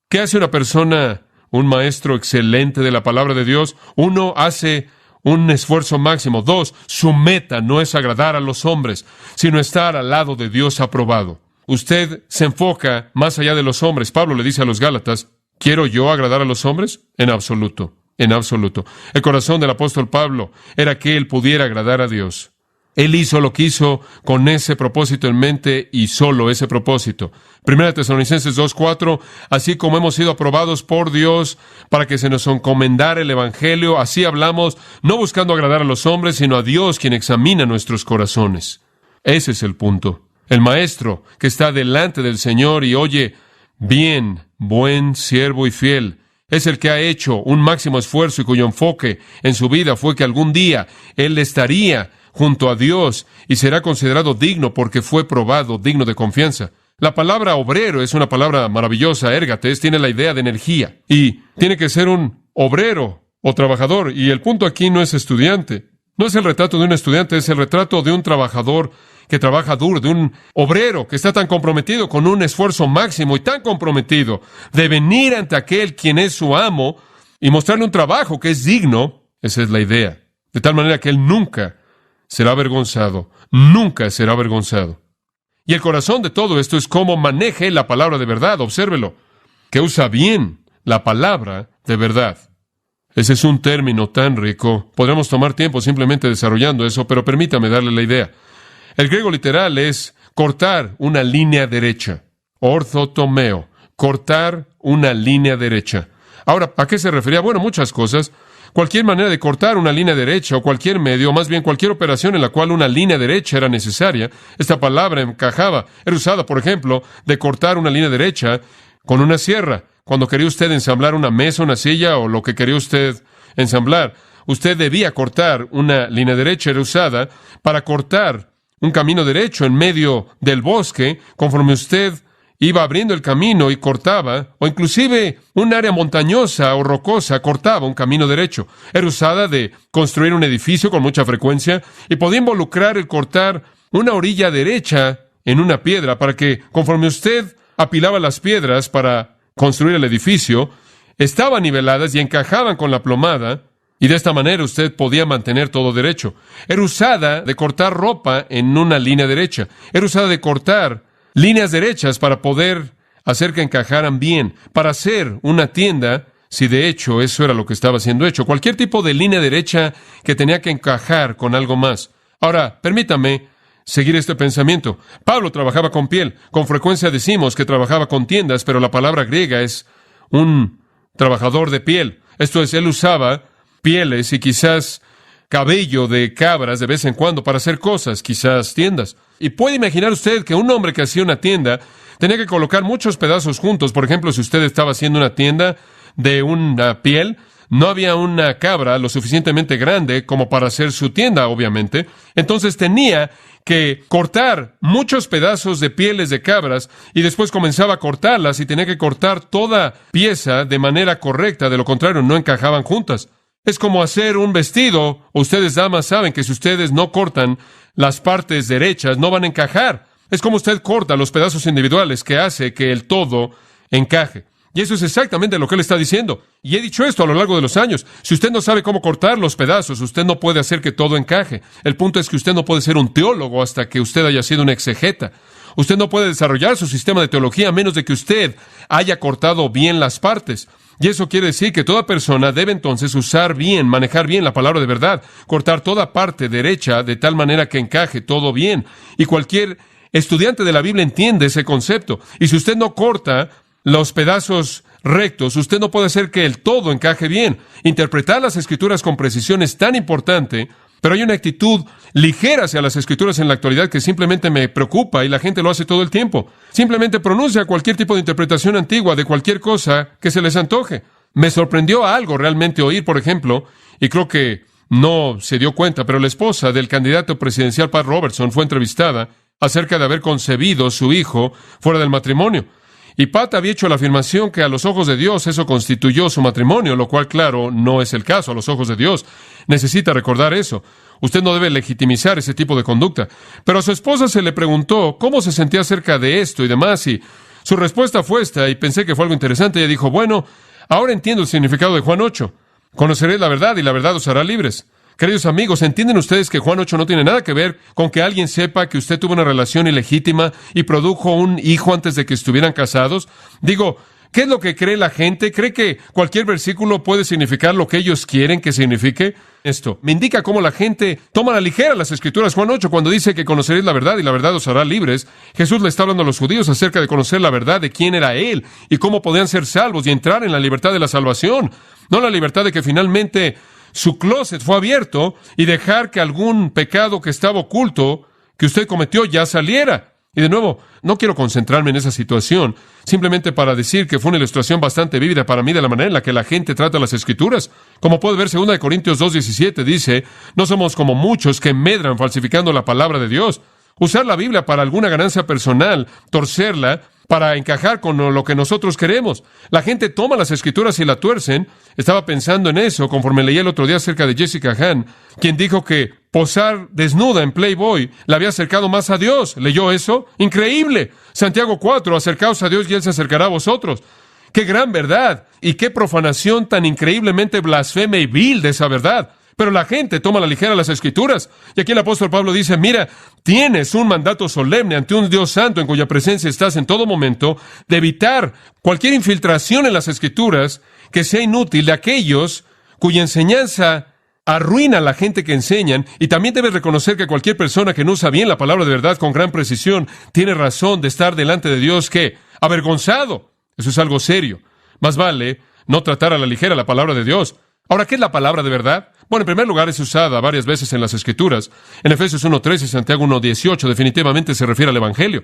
¿Qué hace una persona, un maestro excelente de la palabra de Dios? Uno, hace un esfuerzo máximo. Dos, su meta no es agradar a los hombres, sino estar al lado de Dios aprobado. Usted se enfoca más allá de los hombres. Pablo le dice a los Gálatas, ¿quiero yo agradar a los hombres? En absoluto, en absoluto. El corazón del apóstol Pablo era que él pudiera agradar a Dios. Él hizo lo que hizo con ese propósito en mente y solo ese propósito. 1 Tesalonicenses 2:4, así como hemos sido aprobados por Dios para que se nos encomendara el Evangelio, así hablamos, no buscando agradar a los hombres, sino a Dios quien examina nuestros corazones. Ese es el punto. El maestro que está delante del Señor y oye, bien, buen siervo y fiel, es el que ha hecho un máximo esfuerzo y cuyo enfoque en su vida fue que algún día él estaría junto a Dios y será considerado digno porque fue probado, digno de confianza. La palabra obrero es una palabra maravillosa, ergates, tiene la idea de energía y tiene que ser un obrero o trabajador. Y el punto aquí no es estudiante. No es el retrato de un estudiante, es el retrato de un trabajador que trabaja duro, de un obrero que está tan comprometido con un esfuerzo máximo y tan comprometido de venir ante aquel quien es su amo y mostrarle un trabajo que es digno. Esa es la idea. De tal manera que él nunca será avergonzado. Nunca será avergonzado. Y el corazón de todo esto es cómo maneje la palabra de verdad. Obsérvelo. Que usa bien la palabra de verdad. Ese es un término tan rico. Podríamos tomar tiempo simplemente desarrollando eso, pero permítame darle la idea. El griego literal es cortar una línea derecha. Orthotomeo. Cortar una línea derecha. Ahora, ¿a qué se refería? Bueno, muchas cosas. Cualquier manera de cortar una línea derecha o cualquier medio, o más bien cualquier operación en la cual una línea derecha era necesaria, esta palabra encajaba. Era usada, por ejemplo, de cortar una línea derecha con una sierra. Cuando quería usted ensamblar una mesa, una silla o lo que quería usted ensamblar, usted debía cortar una línea derecha. Era usada para cortar un camino derecho en medio del bosque, conforme usted iba abriendo el camino y cortaba, o inclusive un área montañosa o rocosa cortaba un camino derecho. Era usada de construir un edificio con mucha frecuencia y podía involucrar el cortar una orilla derecha en una piedra para que, conforme usted apilaba las piedras para construir el edificio, estaban niveladas y encajaban con la plomada, y de esta manera usted podía mantener todo derecho. Era usada de cortar ropa en una línea derecha. Era usada de cortar líneas derechas para poder hacer que encajaran bien, para hacer una tienda, si de hecho eso era lo que estaba siendo hecho. Cualquier tipo de línea derecha que tenía que encajar con algo más. Ahora, permítame seguir este pensamiento. Pablo trabajaba con piel. Con frecuencia decimos que trabajaba con tiendas, pero la palabra griega es un trabajador de piel. Esto es, él usaba pieles y quizás cabello de cabras de vez en cuando para hacer cosas, quizás tiendas. Y puede imaginar usted que un hombre que hacía una tienda tenía que colocar muchos pedazos juntos. Por ejemplo, si usted estaba haciendo una tienda de una piel, No había una cabra lo suficientemente grande como para hacer su tienda, obviamente. Entonces tenía que cortar muchos pedazos de pieles de cabras y después comenzaba a cortarlas y tenía que cortar toda pieza de manera correcta. De lo contrario, no encajaban juntas. Es como hacer un vestido. Ustedes, damas, saben que si ustedes no cortan las partes derechas, no van a encajar. Es como usted corta los pedazos individuales que hace que el todo encaje. Y eso es exactamente lo que él está diciendo. Y he dicho esto a lo largo de los años. Si usted no sabe cómo cortar los pedazos, usted no puede hacer que todo encaje. El punto es que usted no puede ser un teólogo hasta que usted haya sido un exegeta. Usted no puede desarrollar su sistema de teología a menos de que usted haya cortado bien las partes. Y eso quiere decir que toda persona debe entonces usar bien, manejar bien la palabra de verdad, cortar toda parte derecha de tal manera que encaje todo bien. Y cualquier estudiante de la Biblia entiende ese concepto. Y si usted no corta los pedazos rectos, usted no puede hacer que el todo encaje bien. Interpretar las Escrituras con precisión es tan importante, pero hay una actitud ligera hacia las Escrituras en la actualidad que simplemente me preocupa y la gente lo hace todo el tiempo. Simplemente pronuncia cualquier tipo de interpretación antigua de cualquier cosa que se les antoje. Me sorprendió algo realmente oír, por ejemplo, y creo que no se dio cuenta, pero la esposa del candidato presidencial Pat Robertson fue entrevistada acerca de haber concebido su hijo fuera del matrimonio. Y Pat había hecho la afirmación que a los ojos de Dios eso constituyó su matrimonio, lo cual, claro, no es el caso a los ojos de Dios. Necesita recordar eso. Usted no debe legitimizar ese tipo de conducta. Pero a su esposa se le preguntó cómo se sentía acerca de esto y demás, y su respuesta fue esta, y pensé que fue algo interesante. Ella dijo, bueno, ahora entiendo el significado de Juan 8. Conoceréis la verdad y la verdad os hará libres. Queridos amigos, ¿entienden ustedes que Juan 8 no tiene nada que ver con que alguien sepa que usted tuvo una relación ilegítima y produjo un hijo antes de que estuvieran casados? Digo, ¿qué es lo que cree la gente? ¿Cree que cualquier versículo puede significar lo que ellos quieren que signifique? Esto me indica cómo la gente toma a la ligera las Escrituras. Juan 8, cuando dice que conoceréis la verdad y la verdad os hará libres, Jesús le está hablando a los judíos acerca de conocer la verdad de quién era Él y cómo podían ser salvos y entrar en la libertad de la salvación. No la libertad de que finalmente su closet fue abierto y dejar que algún pecado que estaba oculto que usted cometió ya saliera. Y de nuevo, no quiero concentrarme en esa situación, simplemente para decir que fue una ilustración bastante vívida para mí de la manera en la que la gente trata las Escrituras. Como puede ver, 2 Corintios 2:17 dice, no somos como muchos que medran falsificando la palabra de Dios. Usar la Biblia para alguna ganancia personal, torcerla para encajar con lo que nosotros queremos. La gente toma las Escrituras y la tuercen. Estaba pensando en eso conforme leí el otro día acerca de Jessica Hahn, quien dijo que posar desnuda en Playboy la había acercado más a Dios. ¿Leyó eso? ¡Increíble! Santiago 4, acercaos a Dios y Él se acercará a vosotros. ¡Qué gran verdad! Y qué profanación tan increíblemente blasfema y vil de esa verdad. Pero la gente toma a la ligera las Escrituras. Y aquí el apóstol Pablo dice, mira, tienes un mandato solemne ante un Dios santo en cuya presencia estás en todo momento, de evitar cualquier infiltración en las Escrituras que sea inútil de aquellos cuya enseñanza arruina a la gente que enseñan. Y también debes reconocer que cualquier persona que no usa bien la palabra de verdad con gran precisión tiene razón de estar delante de Dios que avergonzado. Eso es algo serio. Más vale no tratar a la ligera la palabra de Dios. Ahora, ¿qué es la palabra de verdad? Bueno, en primer lugar, es usada varias veces en las Escrituras. En Efesios 1:13 y Santiago 1:18 definitivamente se refiere al Evangelio.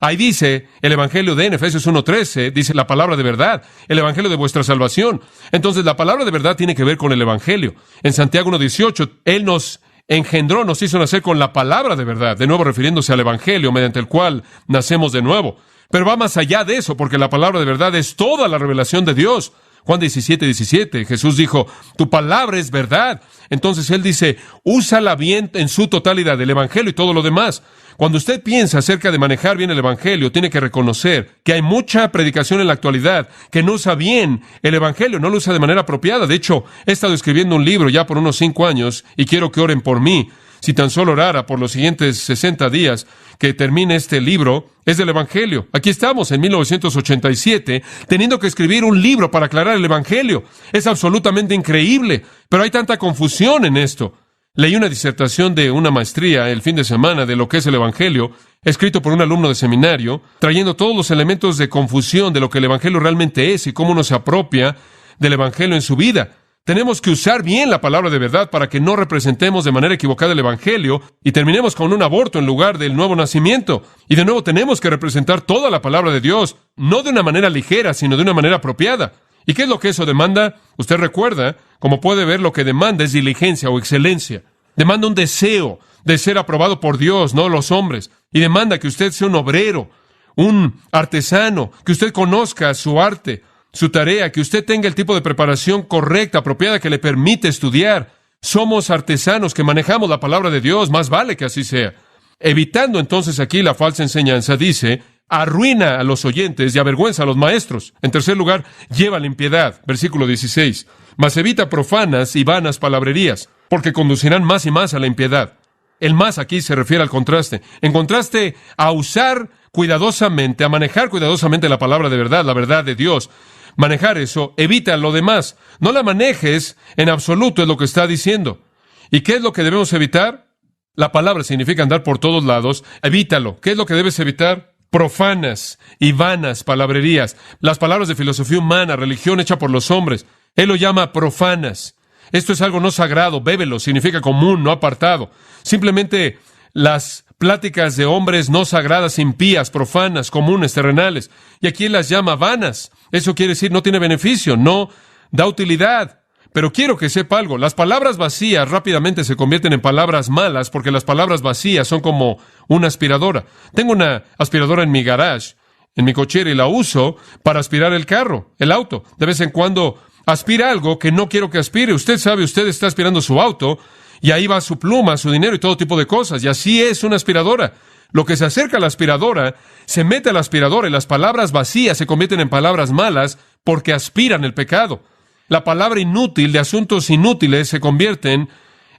Ahí dice el Evangelio en Efesios 1:13, dice la palabra de verdad, el Evangelio de vuestra salvación. Entonces, la palabra de verdad tiene que ver con el Evangelio. En Santiago 1:18, Él nos engendró, nos hizo nacer con la palabra de verdad, de nuevo refiriéndose al Evangelio, mediante el cual nacemos de nuevo. Pero va más allá de eso, porque la palabra de verdad es toda la revelación de Dios. Juan 17:17, Jesús dijo, tu palabra es verdad. Entonces Él dice, úsala bien en su totalidad, el Evangelio y todo lo demás. Cuando usted piensa acerca de manejar bien el Evangelio, tiene que reconocer que hay mucha predicación en la actualidad que no usa bien el Evangelio, no lo usa de manera apropiada. De hecho, he estado escribiendo un libro ya por unos 5 años y quiero que oren por mí. Si tan solo orara por los siguientes 60 días que termine este libro, es del Evangelio. Aquí estamos en 1987, teniendo que escribir un libro para aclarar el Evangelio. Es absolutamente increíble, pero hay tanta confusión en esto. Leí una disertación de una maestría el fin de semana de lo que es el Evangelio, escrito por un alumno de seminario, trayendo todos los elementos de confusión de lo que el Evangelio realmente es y cómo uno se apropia del Evangelio en su vida. Tenemos que usar bien la palabra de verdad para que no representemos de manera equivocada el Evangelio y terminemos con un aborto en lugar del nuevo nacimiento. Y de nuevo tenemos que representar toda la palabra de Dios, no de una manera ligera, sino de una manera apropiada. ¿Y qué es lo que eso demanda? Usted recuerda, como puede ver, lo que demanda es diligencia o excelencia. Demanda un deseo de ser aprobado por Dios, no los hombres. Y demanda que usted sea un obrero, un artesano, que usted conozca su arte, su tarea, que usted tenga el tipo de preparación correcta, apropiada, que le permite estudiar. Somos artesanos que manejamos la palabra de Dios, más vale que así sea. Evitando entonces aquí la falsa enseñanza, dice, arruina a los oyentes y avergüenza a los maestros. En tercer lugar, lleva la impiedad. Versículo 16. Mas evita profanas y vanas palabrerías, porque conducirán más y más a la impiedad. El más aquí se refiere al contraste. En contraste a usar cuidadosamente, a manejar cuidadosamente la palabra de verdad, la verdad de Dios. Manejar eso, evita lo demás. No la manejes en absoluto, es lo que está diciendo. ¿Y qué es lo que debemos evitar? La palabra significa andar por todos lados. Evítalo. ¿Qué es lo que debes evitar? Profanas y vanas palabrerías. Las palabras de filosofía humana, religión hecha por los hombres. Él lo llama profanas. Esto es algo no sagrado. Bébelo. Significa común, no apartado. Simplemente las pláticas de hombres no sagradas, impías, profanas, comunes, terrenales. Y aquí él las llama vanas. Eso quiere decir no tiene beneficio, no da utilidad. Pero quiero que sepa algo. Las palabras vacías rápidamente se convierten en palabras malas porque las palabras vacías son como una aspiradora. Tengo una aspiradora en mi garage, en mi cochera, y la uso para aspirar el carro, el auto. De vez en cuando aspira algo que no quiero que aspire. Usted sabe, usted está aspirando su auto y ahí va su pluma, su dinero y todo tipo de cosas. Y así es una aspiradora. Lo que se acerca a la aspiradora, se mete a la aspiradora y las palabras vacías se convierten en palabras malas porque aspiran el pecado. La palabra inútil de asuntos inútiles se convierten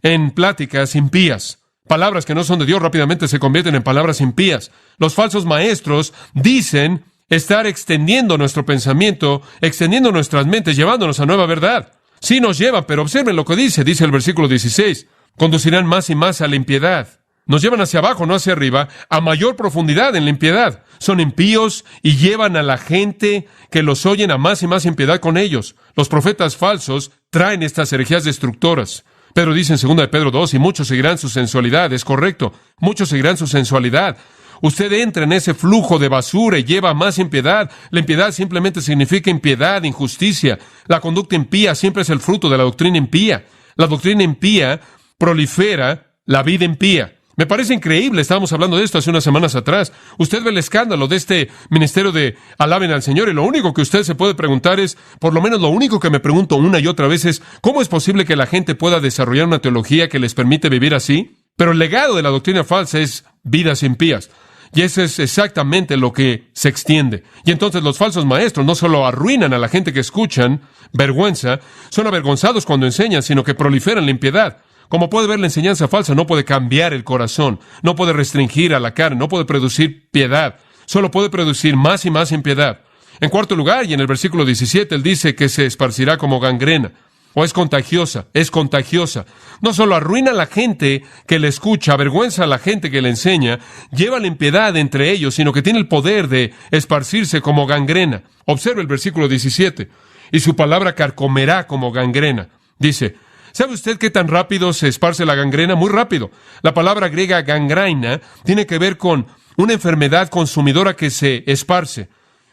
en pláticas impías. Palabras que no son de Dios rápidamente se convierten en palabras impías. Los falsos maestros dicen estar extendiendo nuestro pensamiento, extendiendo nuestras mentes, llevándonos a nueva verdad. Sí nos llevan, pero observen lo que dice el versículo 16. Conducirán más y más a la impiedad. Nos llevan hacia abajo, no hacia arriba, a mayor profundidad en la impiedad. Son impíos y llevan a la gente que los oyen a más y más impiedad con ellos. Los profetas falsos traen estas herejías destructoras. Pedro dice en 2 de Pedro 2, y muchos seguirán su sensualidad. Es correcto, muchos seguirán su sensualidad. Usted entra en ese flujo de basura y lleva más impiedad. La impiedad simplemente significa impiedad, injusticia. La conducta impía siempre es el fruto de la doctrina impía. La doctrina impía prolifera la vida impía. Me parece increíble, estábamos hablando de esto hace unas semanas atrás. Usted ve el escándalo de este ministerio de alaben al Señor y lo único que usted se puede preguntar es, por lo menos lo único que me pregunto una y otra vez es, ¿cómo es posible que la gente pueda desarrollar una teología que les permite vivir así? Pero el legado de la doctrina falsa es vidas impías. Y eso es exactamente lo que se extiende. Y entonces los falsos maestros no solo arruinan a la gente que escuchan, vergüenza, son avergonzados cuando enseñan, sino que proliferan la impiedad. Como puede ver, la enseñanza falsa no puede cambiar el corazón, no puede restringir a la carne, no puede producir piedad, solo puede producir más y más impiedad. En cuarto lugar, y en el versículo 17, él dice que se esparcirá como gangrena, o es contagiosa, es contagiosa. No solo arruina a la gente que le escucha, avergüenza a la gente que le enseña, lleva la impiedad entre ellos, sino que tiene el poder de esparcirse como gangrena. Observe el versículo 17, y su palabra carcomerá como gangrena. Dice, ¿sabe usted qué tan rápido se esparce la gangrena? Muy rápido. La palabra griega gangraina tiene que ver con una enfermedad consumidora que se esparce.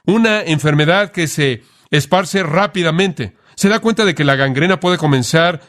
Una enfermedad que se esparce rápidamente. ¿Se da cuenta de que la gangrena puede comenzar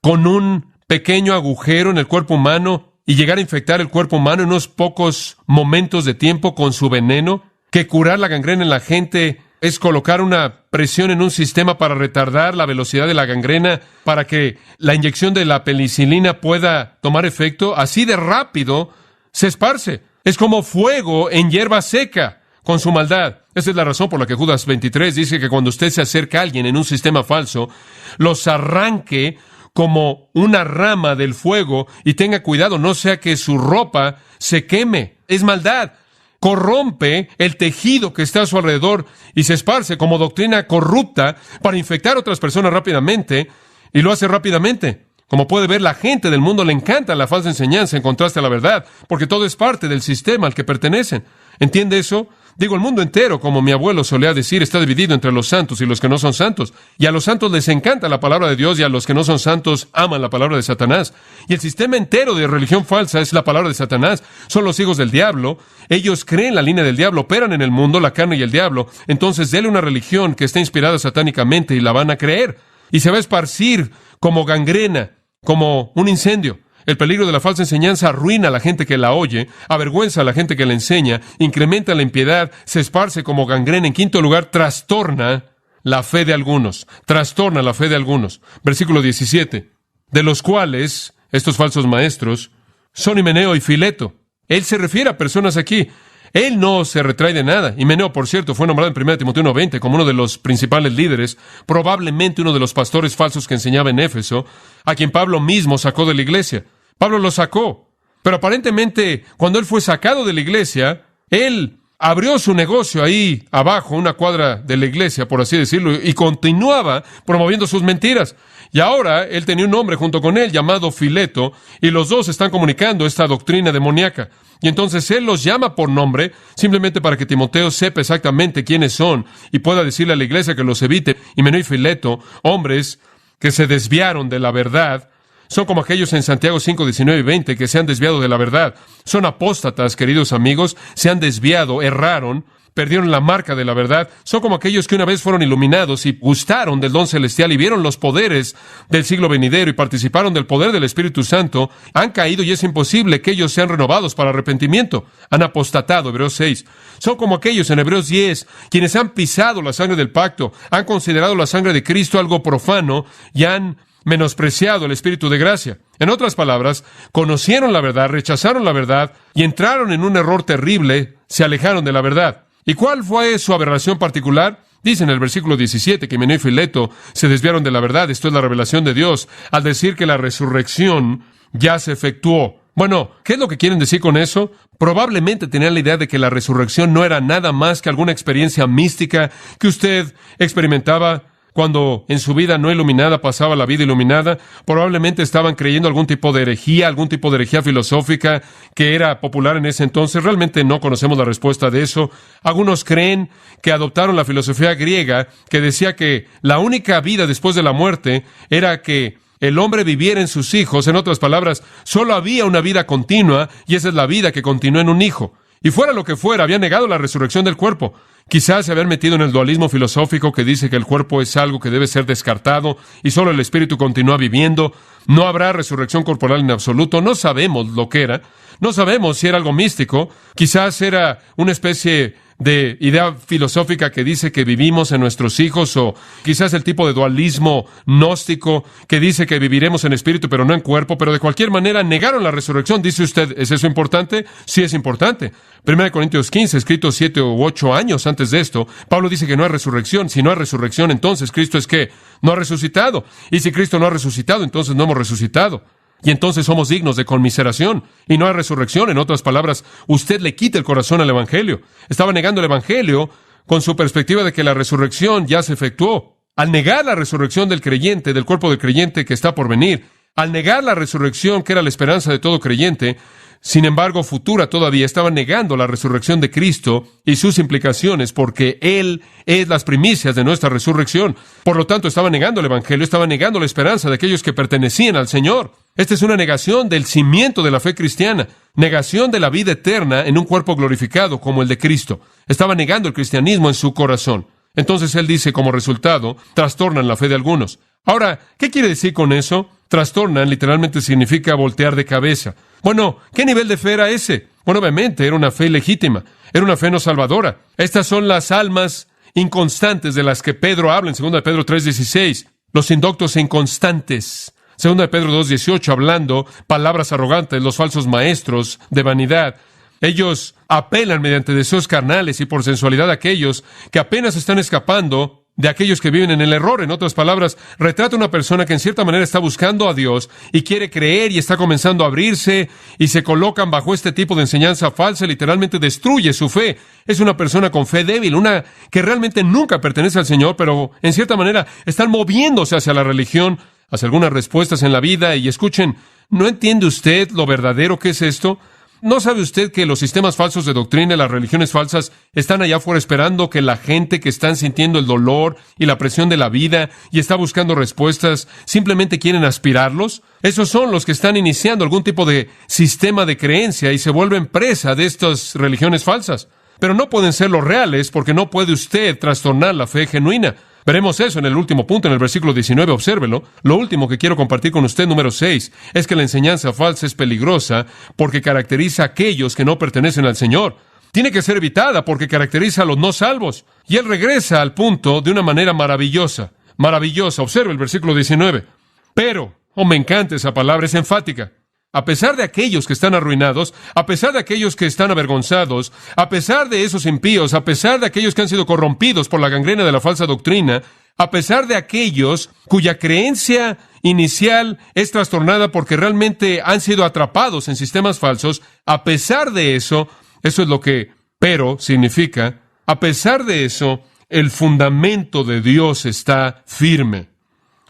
con un pequeño agujero en el cuerpo humano y llegar a infectar el cuerpo humano en unos pocos momentos de tiempo con su veneno? ¿Que curar la gangrena en la gente es colocar una presión en un sistema para retardar la velocidad de la gangrena, para que la inyección de la penicilina pueda tomar efecto? Así de rápido se esparce. Es como fuego en hierba seca con su maldad. Esa es la razón por la que Judas 23 dice que cuando usted se acerca a alguien en un sistema falso, los arranque como una rama del fuego y tenga cuidado, no sea que su ropa se queme. Es maldad. Corrompe el tejido que está a su alrededor y se esparce como doctrina corrupta para infectar a otras personas rápidamente, y lo hace rápidamente. Como puede ver, la gente del mundo le encanta la falsa enseñanza en contraste a la verdad, porque todo es parte del sistema al que pertenecen. ¿Entiende eso? Digo, el mundo entero, como mi abuelo solía decir, está dividido entre los santos y los que no son santos. Y a los santos les encanta la palabra de Dios y a los que no son santos aman la palabra de Satanás. Y el sistema entero de religión falsa es la palabra de Satanás. Son los hijos del diablo. Ellos creen la línea del diablo, operan en el mundo, la carne y el diablo. Entonces, déle una religión que está inspirada satánicamente y la van a creer. Y se va a esparcir como gangrena, como un incendio. El peligro de la falsa enseñanza arruina a la gente que la oye, avergüenza a la gente que la enseña, incrementa la impiedad, se esparce como gangrena. En quinto lugar, trastorna la fe de algunos. Trastorna la fe de algunos. Versículo 17. De los cuales, estos falsos maestros, son Himeneo y Fileto. Él se refiere a personas aquí. Él no se retrae de nada. Himeneo, por cierto, fue nombrado en 1 Timoteo 1:20 como uno de los principales líderes, probablemente uno de los pastores falsos que enseñaba en Éfeso, a quien Pablo mismo sacó de la iglesia. Pablo lo sacó, pero aparentemente cuando él fue sacado de la iglesia, él abrió su negocio ahí abajo, una cuadra de la iglesia, por así decirlo, y continuaba promoviendo sus mentiras. Y ahora él tenía un hombre junto con él llamado Fileto, y los dos están comunicando esta doctrina demoníaca. Y entonces él los llama por nombre, simplemente para que Timoteo sepa exactamente quiénes son y pueda decirle a la iglesia que los evite. Himeneo y Fileto, hombres que se desviaron de la verdad, son como aquellos en Santiago 5, 19 y 20 que se han desviado de la verdad. Son apóstatas, queridos amigos, se han desviado, erraron, perdieron la marca de la verdad. Son como aquellos que una vez fueron iluminados y gustaron del don celestial y vieron los poderes del siglo venidero y participaron del poder del Espíritu Santo. Han caído y es imposible que ellos sean renovados para arrepentimiento. Han apostatado, Hebreos 6. Son como aquellos en Hebreos 10, quienes han pisado la sangre del pacto, han considerado la sangre de Cristo algo profano y han menospreciado el Espíritu de gracia. En otras palabras, conocieron la verdad, rechazaron la verdad y entraron en un error terrible, se alejaron de la verdad. ¿Y cuál fue su aberración particular? Dice en el versículo 17 que Himeneo y Fileto se desviaron de la verdad. Esto es la revelación de Dios, al decir que la resurrección ya se efectuó. Bueno, ¿qué es lo que quieren decir con eso? Probablemente tenían la idea de que la resurrección no era nada más que alguna experiencia mística que usted experimentaba cuando en su vida no iluminada pasaba la vida iluminada. Probablemente estaban creyendo algún tipo de herejía filosófica que era popular en ese entonces. Realmente no conocemos la respuesta de eso. Algunos creen que adoptaron la filosofía griega que decía que la única vida después de la muerte era que el hombre viviera en sus hijos. En otras palabras, solo había una vida continua y esa es la vida que continúa en un hijo. Y fuera lo que fuera, había negado la resurrección del cuerpo. Quizás se habían metido en el dualismo filosófico que dice que el cuerpo es algo que debe ser descartado y solo el espíritu continúa viviendo. No habrá resurrección corporal en absoluto. No sabemos lo que era. No sabemos si era algo místico. Quizás era una especie de idea filosófica que dice que vivimos en nuestros hijos, o quizás el tipo de dualismo gnóstico que dice que viviremos en espíritu pero no en cuerpo. Pero de cualquier manera negaron la resurrección. Dice usted, ¿es eso importante? Sí, es importante. 1 Corintios 15, escrito 7 u 8 años antes de esto, Pablo dice que no hay resurrección. Si no hay resurrección, entonces Cristo es que no ha resucitado. Y si Cristo no ha resucitado, entonces no hemos resucitado. Y entonces somos dignos de conmiseración. Y no hay resurrección. En otras palabras, usted le quita el corazón al Evangelio. Estaba negando el Evangelio con su perspectiva de que la resurrección ya se efectuó. Al negar la resurrección del creyente, del cuerpo del creyente que está por venir, al negar la resurrección que era la esperanza de todo creyente, sin embargo, futura todavía, estaba negando la resurrección de Cristo y sus implicaciones, porque Él es las primicias de nuestra resurrección. Por lo tanto, estaba negando el Evangelio, estaba negando la esperanza de aquellos que pertenecían al Señor. Esta es una negación del cimiento de la fe cristiana, negación de la vida eterna en un cuerpo glorificado como el de Cristo. Estaba negando el cristianismo en su corazón. Entonces él dice, como resultado, trastornan la fe de algunos. Ahora, ¿qué quiere decir con eso? Trastornan literalmente significa voltear de cabeza. Bueno, ¿qué nivel de fe era ese? Bueno, obviamente era una fe legítima, era una fe no salvadora. Estas son las almas inconstantes de las que Pedro habla en 2 Pedro 3:16. Los indoctos e inconstantes. 2 Pedro 2:18, hablando palabras arrogantes, los falsos maestros de vanidad. Ellos apelan mediante deseos carnales y por sensualidad a aquellos que apenas están escapando de aquellos que viven en el error. En otras palabras, retrata una persona que en cierta manera está buscando a Dios y quiere creer y está comenzando a abrirse y se colocan bajo este tipo de enseñanza falsa, literalmente destruye su fe. Es una persona con fe débil, una que realmente nunca pertenece al Señor, pero en cierta manera están moviéndose hacia la religión, hacia algunas respuestas en la vida y escuchen, ¿no entiende usted lo verdadero que es esto? ¿No sabe usted que los sistemas falsos de doctrina y las religiones falsas están allá afuera esperando que la gente que están sintiendo el dolor y la presión de la vida y está buscando respuestas simplemente quieren aspirarlos? Esos son los que están iniciando algún tipo de sistema de creencia y se vuelven presa de estas religiones falsas. Pero no pueden ser los reales porque no puede usted trastornar la fe genuina. Veremos eso en el último punto, en el versículo 19, obsérvelo. Lo último que quiero compartir con usted, número 6, es que la enseñanza falsa es peligrosa porque caracteriza a aquellos que no pertenecen al Señor. Tiene que ser evitada porque caracteriza a los no salvos. Y él regresa al punto de una manera maravillosa. Maravillosa. Observe el versículo 19. Pero, me encanta esa palabra, es enfática. A pesar de aquellos que están arruinados, a pesar de aquellos que están avergonzados, a pesar de esos impíos, a pesar de aquellos que han sido corrompidos por la gangrena de la falsa doctrina, a pesar de aquellos cuya creencia inicial es trastornada porque realmente han sido atrapados en sistemas falsos, a pesar de eso, eso es lo que pero significa, a pesar de eso, el fundamento de Dios está firme.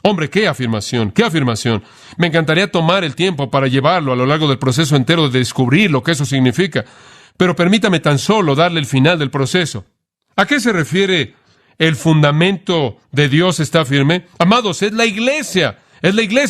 Hombre, qué afirmación, qué afirmación. Me encantaría tomar el tiempo para llevarlo a lo largo del proceso entero de descubrir lo que eso significa. Pero permítame tan solo darle el final del proceso. ¿A qué se refiere el fundamento de Dios está firme? Amados, es la iglesia,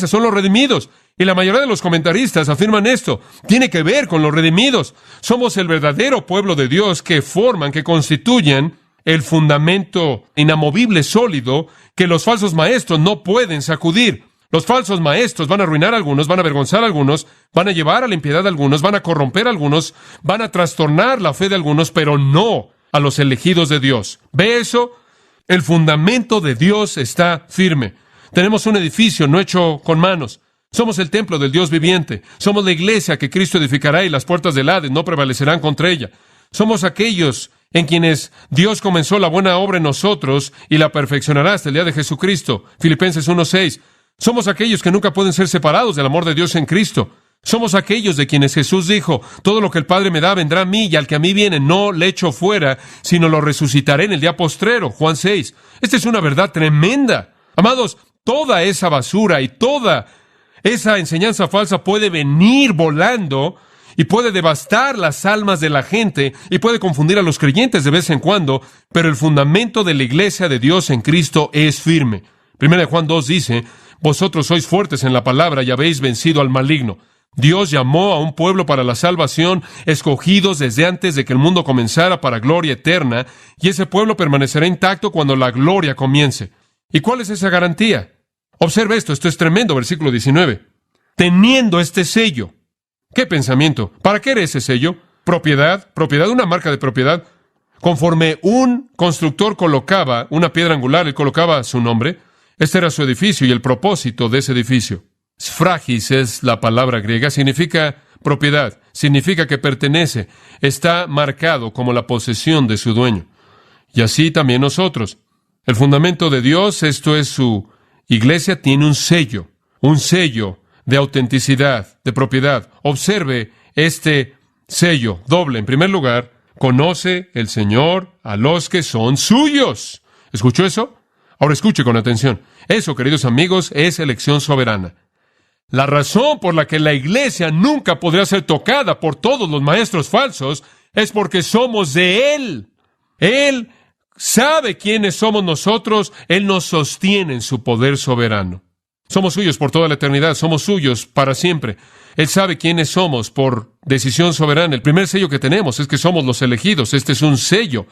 son los redimidos. Y la mayoría de los comentaristas afirman esto. Tiene que ver con los redimidos. Somos el verdadero pueblo de Dios que forman, que constituyen el fundamento inamovible, sólido, que los falsos maestros no pueden sacudir. Los falsos maestros van a arruinar a algunos, van a avergonzar a algunos, van a llevar a la impiedad a algunos, van a corromper a algunos, van a trastornar la fe de algunos, pero no a los elegidos de Dios. ¿Ve eso? El fundamento de Dios está firme. Tenemos un edificio no hecho con manos. Somos el templo del Dios viviente. Somos la iglesia que Cristo edificará y las puertas del Hades no prevalecerán contra ella. Somos aquellos en quienes Dios comenzó la buena obra en nosotros y la perfeccionará hasta el día de Jesucristo. Filipenses 1:6. Somos aquellos que nunca pueden ser separados del amor de Dios en Cristo. Somos aquellos de quienes Jesús dijo, todo lo que el Padre me da vendrá a mí, y al que a mí viene no le echo fuera, sino lo resucitaré en el día postrero. Juan 6. Esta es una verdad tremenda. Amados, toda esa basura y toda esa enseñanza falsa puede venir volando y puede devastar las almas de la gente y puede confundir a los creyentes de vez en cuando, pero el fundamento de la iglesia de Dios en Cristo es firme. 1 Juan 2 dice, vosotros sois fuertes en la palabra y habéis vencido al maligno. Dios llamó a un pueblo para la salvación, escogidos desde antes de que el mundo comenzara para gloria eterna, y ese pueblo permanecerá intacto cuando la gloria comience. ¿Y cuál es esa garantía? Observe esto es tremendo, versículo 19. Teniendo este sello. ¿Qué pensamiento? ¿Para qué era ese sello? Propiedad, una marca de propiedad. Conforme un constructor colocaba una piedra angular, él colocaba su nombre. Este era su edificio y el propósito de ese edificio. Sfragis es la palabra griega, significa propiedad, significa que pertenece, está marcado como la posesión de su dueño. Y así también nosotros. El fundamento de Dios, esto es su iglesia, tiene un sello de autenticidad, de propiedad. Observe este sello doble. En primer lugar, conoce el Señor a los que son suyos. ¿Escuchó eso? Ahora escuche con atención. Eso, queridos amigos, es elección soberana. La razón por la que la iglesia nunca podrá ser tocada por todos los maestros falsos es porque somos de Él. Él sabe quiénes somos nosotros. Él nos sostiene en su poder soberano. Somos suyos por toda la eternidad, somos suyos para siempre. Él sabe quiénes somos por decisión soberana. El primer sello que tenemos es que somos los elegidos. Este es un sello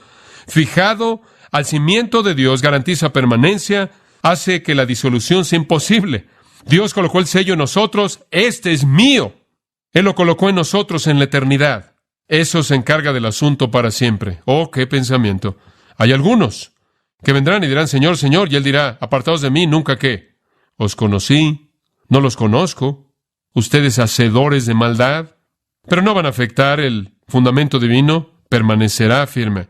fijado al cimiento de Dios, garantiza permanencia, hace que la disolución sea imposible. Dios colocó el sello en nosotros, este es mío. Él lo colocó en nosotros en la eternidad. Eso se encarga del asunto para siempre. Oh, qué pensamiento. Hay algunos que vendrán y dirán, Señor, Señor, y Él dirá, apartaos de mí, nunca qué. Os conocí, no los conozco, ustedes hacedores de maldad, pero no van a afectar el fundamento divino, permanecerá firme,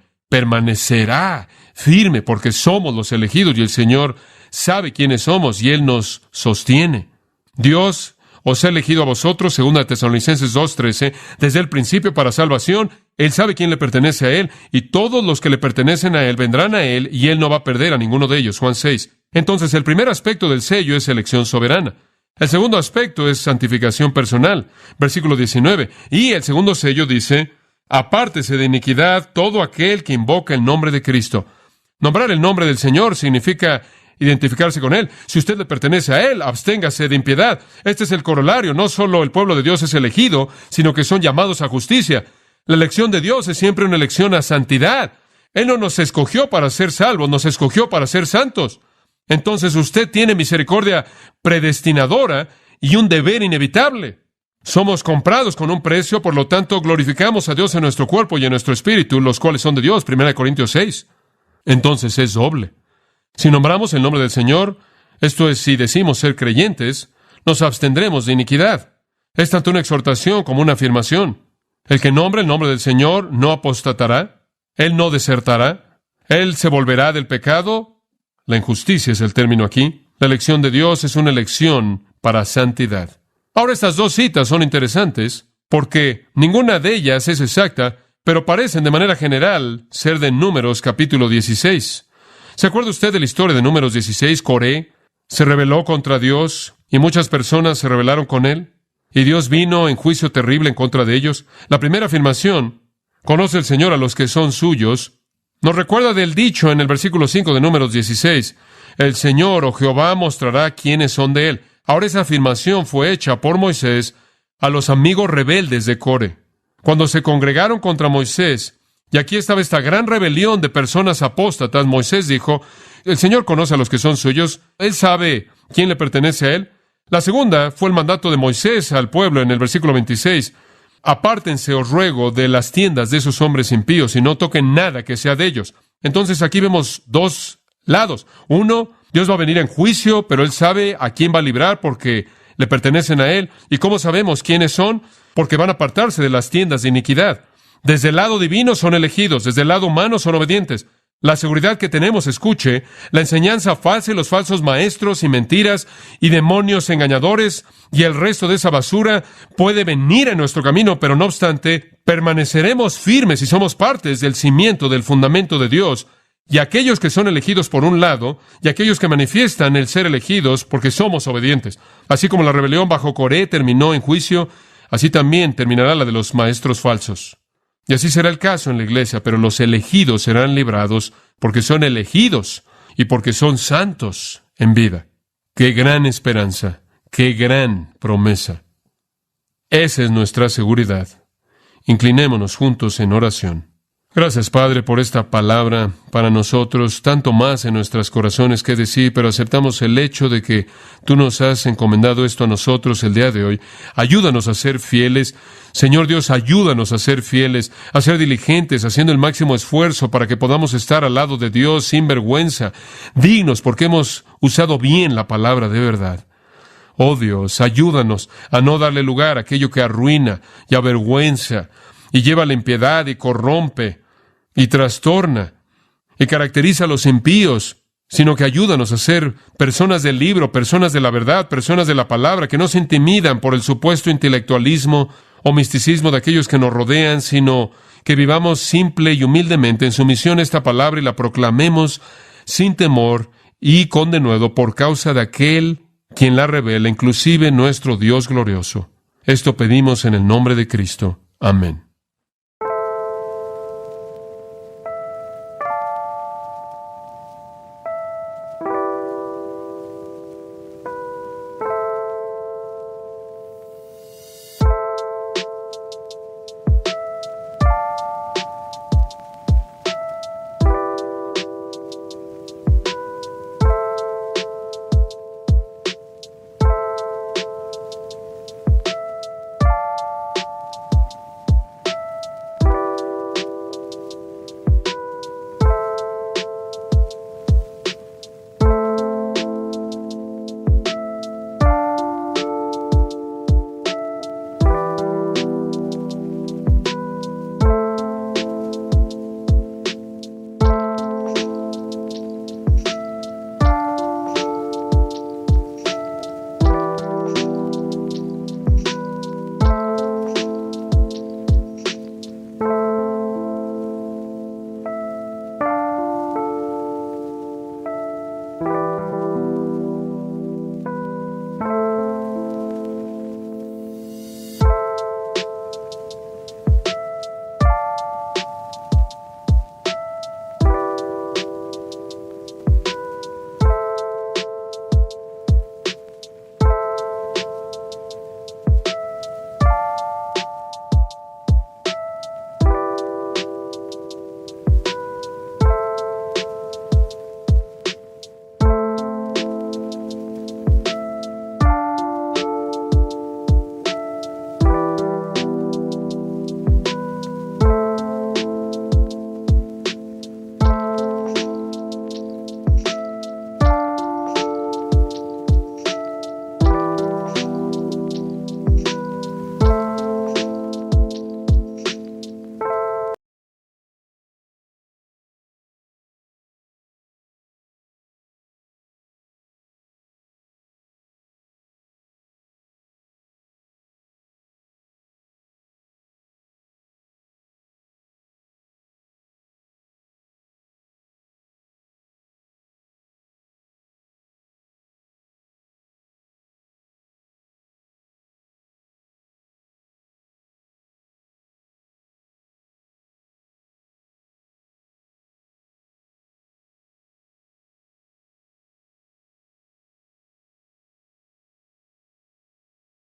porque somos los elegidos y el Señor sabe quiénes somos y Él nos sostiene. Dios os ha elegido a vosotros, 2 Tesalonicenses 2:13, desde el principio para salvación. Él sabe quién le pertenece a Él y todos los que le pertenecen a Él vendrán a Él y Él no va a perder a ninguno de ellos. Juan 6. Entonces, el primer aspecto del sello es elección soberana. El segundo aspecto es santificación personal. Versículo 19. Y el segundo sello dice: apártese de iniquidad todo aquel que invoca el nombre de Cristo. Nombrar el nombre del Señor significa identificarse con Él. Si usted le pertenece a Él, absténgase de impiedad. Este es el corolario. No solo el pueblo de Dios es elegido, sino que son llamados a justicia. La elección de Dios es siempre una elección a santidad. Él no nos escogió para ser salvos, nos escogió para ser santos. Entonces usted tiene misericordia predestinadora y un deber inevitable. Somos comprados con un precio, por lo tanto glorificamos a Dios en nuestro cuerpo y en nuestro espíritu, los cuales son de Dios. 1 Corintios 6. Entonces es doble. Si nombramos el nombre del Señor, esto es, si decimos ser creyentes, nos abstendremos de iniquidad. Es tanto una exhortación como una afirmación. El que nombre el nombre del Señor no apostatará, Él no desertará, Él se volverá del pecado. La injusticia es el término aquí. La elección de Dios es una elección para santidad. Ahora, estas dos citas son interesantes porque ninguna de ellas es exacta, pero parecen de manera general ser de Números capítulo 16. ¿Se acuerda usted de la historia de Números 16? Coré se rebeló contra Dios y muchas personas se rebelaron con él. Y Dios vino en juicio terrible en contra de ellos. La primera afirmación: conoce el Señor a los que son suyos, nos recuerda del dicho en el versículo 5 de Números 16. El Señor, o Jehová, mostrará quiénes son de él. Ahora, esa afirmación fue hecha por Moisés a los amigos rebeldes de Coré. Cuando se congregaron contra Moisés, y aquí estaba esta gran rebelión de personas apóstatas, Moisés dijo: el Señor conoce a los que son suyos, Él sabe quién le pertenece a Él. La segunda fue el mandato de Moisés al pueblo en el versículo 26. Apártense, os ruego, de las tiendas de esos hombres impíos y no toquen nada que sea de ellos. Entonces aquí vemos dos lados. Uno, Dios va a venir en juicio, pero Él sabe a quién va a librar porque le pertenecen a Él. ¿Y cómo sabemos quiénes son? Porque van a apartarse de las tiendas de iniquidad. Desde el lado divino son elegidos, desde el lado humano son obedientes. La seguridad que tenemos, escuche, la enseñanza falsa y los falsos maestros y mentiras y demonios engañadores y el resto de esa basura puede venir en nuestro camino, pero no obstante, permaneceremos firmes y somos partes del cimiento, del fundamento de Dios. Y aquellos que son elegidos por un lado, y aquellos que manifiestan el ser elegidos porque somos obedientes. Así como la rebelión bajo Coré terminó en juicio, así también terminará la de los maestros falsos. Y así será el caso en la iglesia, pero los elegidos serán librados porque son elegidos y porque son santos en vida. ¡Qué gran esperanza! ¡Qué gran promesa! Esa es nuestra seguridad. Inclinémonos juntos en oración. Gracias, Padre, por esta palabra para nosotros, tanto más en nuestros corazones que decir, pero aceptamos el hecho de que Tú nos has encomendado esto a nosotros el día de hoy. Ayúdanos a ser fieles. Señor Dios, ayúdanos a ser fieles, a ser diligentes, haciendo el máximo esfuerzo para que podamos estar al lado de Dios sin vergüenza, dignos porque hemos usado bien la palabra de verdad. Oh Dios, ayúdanos a no darle lugar a aquello que arruina y avergüenza, y lleva la impiedad y corrompe y trastorna y caracteriza a los impíos, sino que ayúdanos a ser personas del libro, personas de la verdad, personas de la palabra, que no se intimidan por el supuesto intelectualismo o misticismo de aquellos que nos rodean, sino que vivamos simple y humildemente en sumisión a esta palabra y la proclamemos sin temor y con denuedo por causa de aquel quien la revela, inclusive nuestro Dios glorioso. Esto pedimos en el nombre de Cristo. Amén.